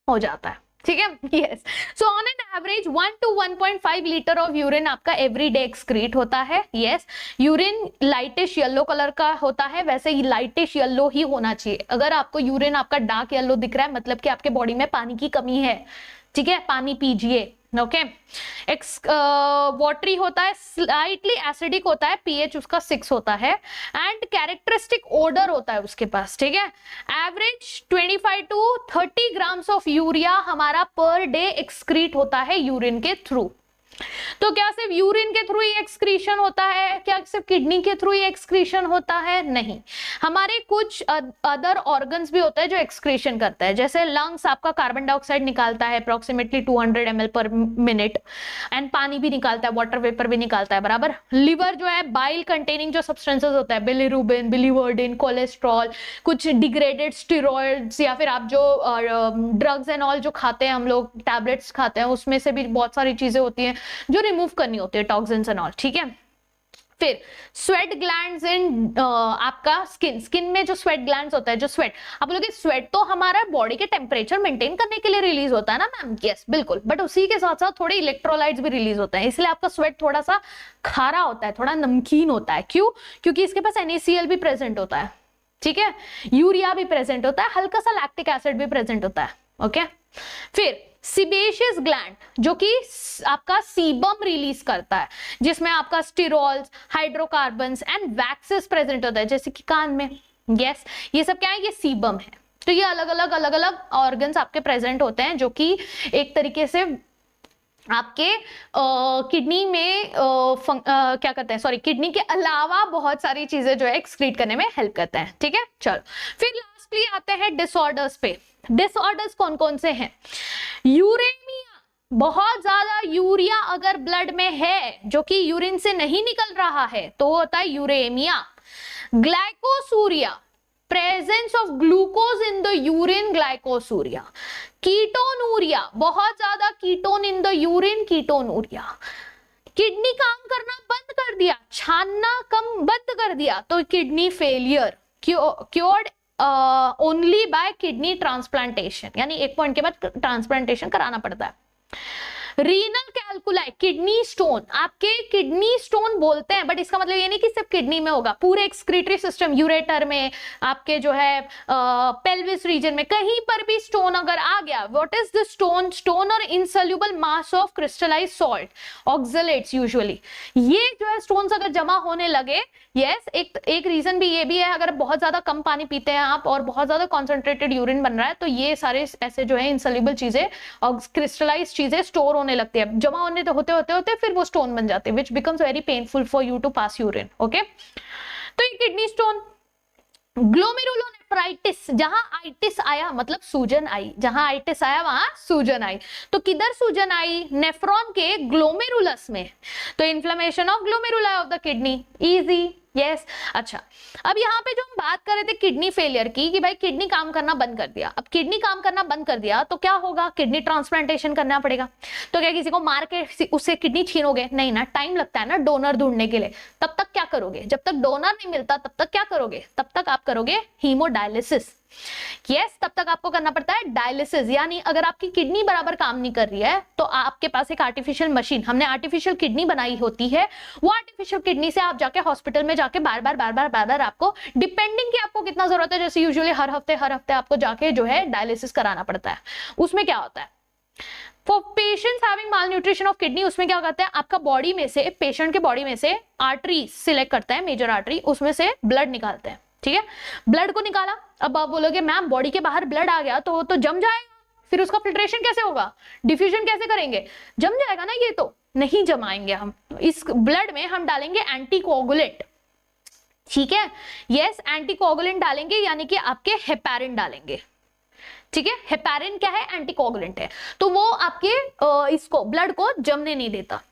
हो जाता है। ठीक है, yes. So on an average 1 to 1.5 litre of urine आपका एवरी डे एक्सक्रीट होता है। Yes, urine lightish yellow colour का होता है, वैसे ही लाइटिश येलो ही होना चाहिए। अगर आपको यूरिन आपका डार्क येलो दिख रहा है, मतलब कि आपके बॉडी में पानी की कमी है। ठीक है, पानी पीजिए। ओके, वाटरी होता है, स्लाइटली एसिडिक होता है, pH उसका 6 होता है, एंड कैरेक्टरिस्टिक ओडर होता है उसके पास। ठीक है, average 25 to 30 grams of urea हमारा पर डे एक्सक्रीट होता है यूरिन के थ्रू। तो क्या सिर्फ यूरिन के थ्रू ही एक्सक्रीशन होता है? क्या सिर्फ किडनी के थ्रू ही एक्सक्रीशन होता है? नहीं, हमारे कुछ अदर ऑर्गन्स भी होते हैं जो एक्सक्रीशन करता है। जैसे लंग्स आपका कार्बन डाइऑक्साइड निकालता है अप्रोक्सीमेटली 200 ml पर मिनट, एंड पानी भी निकालता है, वाटर वेपर भी निकालता है, बराबर। लिवर जो है बाइल कंटेनिंग जो सब्सटेंसेस होता है, बिलिरुबिन, बिलीवर्डिन, कोलेस्ट्रॉल, कुछ डिग्रेडेड स्टेरॉइड्स, या फिर आप जो ड्रग्स एंड ऑल जो खाते हैं, हम लोग टैबलेट्स खाते हैं, उसमें से भी बहुत सारी चीजें होती हैं जो रिमूव करनी होती है, टॉक्सिन्स एंड ऑल। ठीक है, फिर स्वेट ग्लैंड्स इन आपका स्किन में जो स्वेट ग्लैंड्स होता है, जो स्वेट, आप बोलोगे स्वेट तो हमारा बॉडी के टेम्परेचर मेंटेन करने के लिए रिलीज होता है ना मैम। यस, बिल्कुल, बट उसी के साथ साथ थोड़े इलेक्ट्रोलाइट्स भी रिलीज होते हैं, इसलिए आपका स्वेट थोड़ा सा खारा होता है, थोड़ा नमकीन होता है। क्यों? क्योंकि इसके पास NaCl भी प्रेजेंट होता है। ठीक है, यूरिया भी प्रेजेंट होता है, हल्का सा लैक्टिक एसिड भी प्रेजेंट होता है। ओके, फिर सीबेशियस ग्लैंड जो कि आपका सीबम रिलीज करता है, जिसमें आपका sterols, hydrocarbons and waxes present होता है, जैसे कि कान में। यस, ये सब क्या है? ये सीबम है। तो ये अलग अलग ऑर्गन्स आपके प्रेजेंट होते हैं जो कि एक तरीके से आपके किडनी में क्या करते हैं, सॉरी, किडनी के अलावा बहुत सारी चीजें जो है एक्सक्रीट करने में हेल्प करते हैं। ठीक है, चलो फिर लास्टली आते हैं डिसऑर्डर्स पे। डिसऑर्डर्स कौन कौन से हैं? यूरेमिया, बहुत ज्यादा यूरिया अगर ब्लड में है जो कि यूरिन से नहीं निकल रहा है तो होता है uraemia. Glycosuria, presence of glucose in the urine, glycosuria. Ketonuria, बहुत ज्यादा ketone in the urine, ketonuria. Kidney काम करना बंद कर दिया, छानना कम बंद कर दिया तो kidney failure, cured only by kidney transplantation, यानी एक पॉइंट के बाद ट्रांसप्लांटेशन कराना पड़ता है। रीनल कैल्कुलाई, किडनी स्टोन, आपके किडनी स्टोन बोलते हैं बट इसका मतलब ये नहीं कि सिर्फ किडनी में होगा, पूरे एक्सक्रीटरी सिस्टम, यूरेटर में, आपके जो है पेल्विस रीजन में, कहीं पर भी स्टोन अगर आ गया, what is the stone? Stone और insoluble mass of crystallize salt, oxalates usually, ये जो है स्टोन्स अगर जमा होने लगे, यस, एक रीजन भी ये भी है, अगर बहुत ज्यादा कम पानी पीते हैं आप और बहुत ज्यादा कॉन्सेंट्रेटेड यूरिन बन रहा है तो ये सारे ऐसे जो है इनसोल्यूबल चीजें और क्रिस्टलाइज चीजें स्टोर होने लगती है, जमा होने होते फिर वो स्टोन बन जाते हैं, which becomes very painful for you to pass urine. Okay, तो ये किडनी स्टोन। ग्लोमेरुलोनेफ्राइटिस, जहां आइटिस आया मतलब सूजन आई, जहां आइटिस आया वहां सूजन आई, तो किधर सूजन आई? नेफ्रॉन के ग्लोमेरुलस में, तो inflammation of glomeruli of the kidney, easy, yes. अच्छा, अब यहाँ पे जो हम बात कर रहे थे किडनी फेलियर की, कि भाई किडनी काम करना बंद कर दिया, अब किडनी काम करना बंद कर दिया तो क्या होगा? किडनी ट्रांसप्लांटेशन करना पड़ेगा। तो क्या किसी को मार के उससे किडनी छीनोगे? नहीं ना, टाइम लगता है ना डोनर ढूंढने के लिए। तब तक क्या करोगे? जब तक डोनर नहीं मिलता तब तक क्या करोगे? तब तक आप करोगे हीमोडायलिसिस। यस, तब तक आपको करना पड़ता है डायलिसिस, यानी अगर आपकी किडनी बराबर काम नहीं कर रही है तो आपके पास एक आर्टिफिशियल मशीन, हमने आर्टिफिशियल किडनी बनाई होती है, वो आर्टिफिशियल किडनी से आप जाके हॉस्पिटल में जाके बार बार आपको, डिपेंडिंग कि आपको कितना जरूरत है, जैसे यूजुअली हर हफ्ते आपको जाके जो है डायलिसिस कराना पड़ता है। उसमें क्या होता है? For patients having malnutrition of kidney, उसमें क्या करता है, आपका बॉडी में से, पेशेंट के बॉडी में से आर्टरी सिलेक्ट करता है, मेजर आर्टरी, उसमें से ब्लड निकालते हैं। ठीक है, ब्लड को निकाला, अब आप बोलोगे मैम बॉडी के बाहर ब्लड आ गया तो जम जाएगा, फिर उसका फिल्ट्रेशन कैसे होगा, डिफ्यूजन कैसे करेंगे? जम जाएगा ना, ये तो नहीं जमाएंगे हम, इस ब्लड में हम डालेंगे एंटीकोगुलेंट। ठीक है, यस, एंटीकोगुलेंट डालेंगे, यानी कि आपके हेपारिन डालेंगे। ठीक है, हेपारिन क्या है? एंटीकोगुलेंट है, तो वो आपके इसको ब्लड को जमने नहीं देता।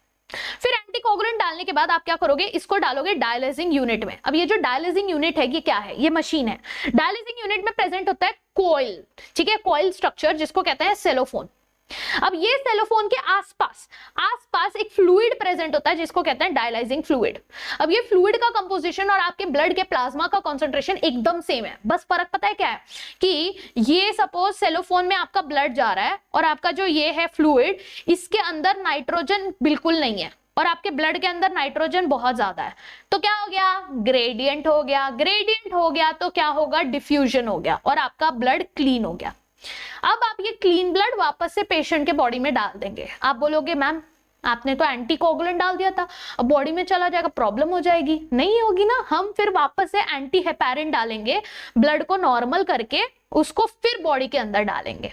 फिर एंटीकोगुलेंट डालने के बाद आप क्या करोगे? इसको डालोगे डायलिसिंग यूनिट में। अब ये जो डायलिसिंग यूनिट है ये क्या है? ये मशीन है। डायलिसिंग यूनिट में प्रेजेंट होता है कॉइल, ठीक है, कॉइल स्ट्रक्चर जिसको कहते हैं सेलोफोन। अब ये सेलोफोन के आसपास एक फ्लूइड प्रेजेंट होता है जिसको कहते हैं डायलाइजिंग फ्लूइड। अब ये फ्लूइड का कंपोजिशन और आपके ब्लड के प्लाज्मा का कंसंट्रेशन एकदम सेम है, बस फर्क पता है क्या है कि ये सपोज सेलोफोन में आपका ब्लड जा रहा है और आपका जो ये है फ्लूइड, इसके अंदर नाइट्रोजन बिल्कुल नहीं है और आपके ब्लड के अंदर नाइट्रोजन बहुत ज्यादा है, तो क्या हो गया? ग्रेडियंट हो गया। ग्रेडियंट हो गया तो क्या होगा? डिफ्यूजन हो गया और आपका ब्लड क्लीन हो गया। अब आप ये क्लीन ब्लड वापस से पेशेंट के बॉडी में डाल देंगे। आप बोलोगे मैम आपने तो एंटीकोगुलेंट डाल दिया था, अब बॉडी में चला जाएगा, प्रॉब्लम हो जाएगी। नहीं होगी ना, हम फिर वापस से एंटी हेपारिन डालेंगे, ब्लड को नॉर्मल करके उसको फिर बॉडी के अंदर डालेंगे।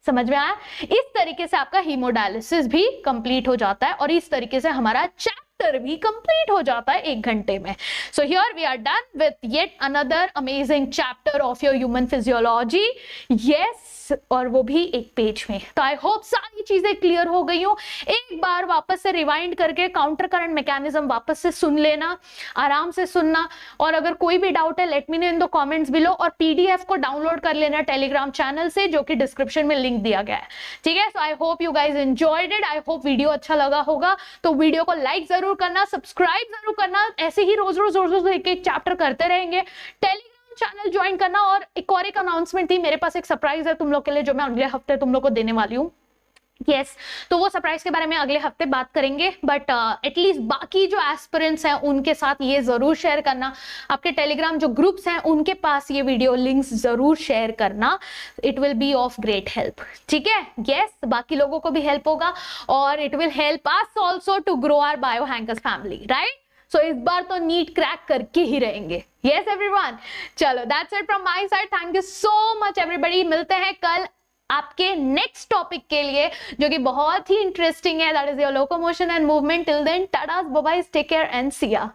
समझ में आया? इस तरीके से आपका हीमोडायलिसिस भी कंप्लीट हो जाता है और इस तरीके से हमारा चैप्टर भी कंप्लीट हो जाता है 1 घंटे में। So here we are done with yet another amazing chapter of your human physiology. Yes, और वो भी 1 पेज में। तो आई होप सारी चीजें क्लियर हो गई हो। एक बार वापस से रिवाइंड करके काउंटर करंट मैकेनिज्म वापस से सुन लेना, आराम से सुनना, और अगर कोई भी डाउट है let me know in the comments below, और पीडीएफ को डाउनलोड कर लेना टेलीग्राम चैनल से, जो कि डिस्क्रिप्शन में लिंक दिया गया है। ठीक है, so I hope you guys enjoyed it. I hope video अच्छा लगा होगा, तो वीडियो को लाइक जरूर करना, सब्सक्राइब जरूर करना। ऐसे ही रोज रोज एक चैप्टर करते रहेंगे। टेलीग्राम चैनल ज्वाइन करना। और एक अनाउंसमेंट थी, मेरे पास एक सरप्राइज है तुम लोग के लिए जो मैं अगले हफ्ते तुम लोग को देने वाली हूँ। यस, तो वो सरप्राइज के बारे में अगले हफ्ते बात करेंगे, बट एटलीस्ट बाकी जो एस्पिरेंट्स हैं उनके साथ ये जरूर शेयर करना। आपके टेलीग्राम जो ग्रुप्स हैं उनके पास ये वीडियो लिंक्स जरूर शेयर करना। It will be of great help. ठीक है, यस, बाकी लोगों को भी हेल्प होगा और it will help us also to grow our bio hankers family, right? So इस बार तो नीट क्रैक करके ही रहेंगे। यस एवरीवन, चलो that's it from my side. Thank you so much everybody. मिलते हैं कल आपके नेक्स्ट टॉपिक के लिए, जो कि बहुत ही इंटरेस्टिंग है, that is your locomotion and movement. Till then, tata, bye bye, take care and see या.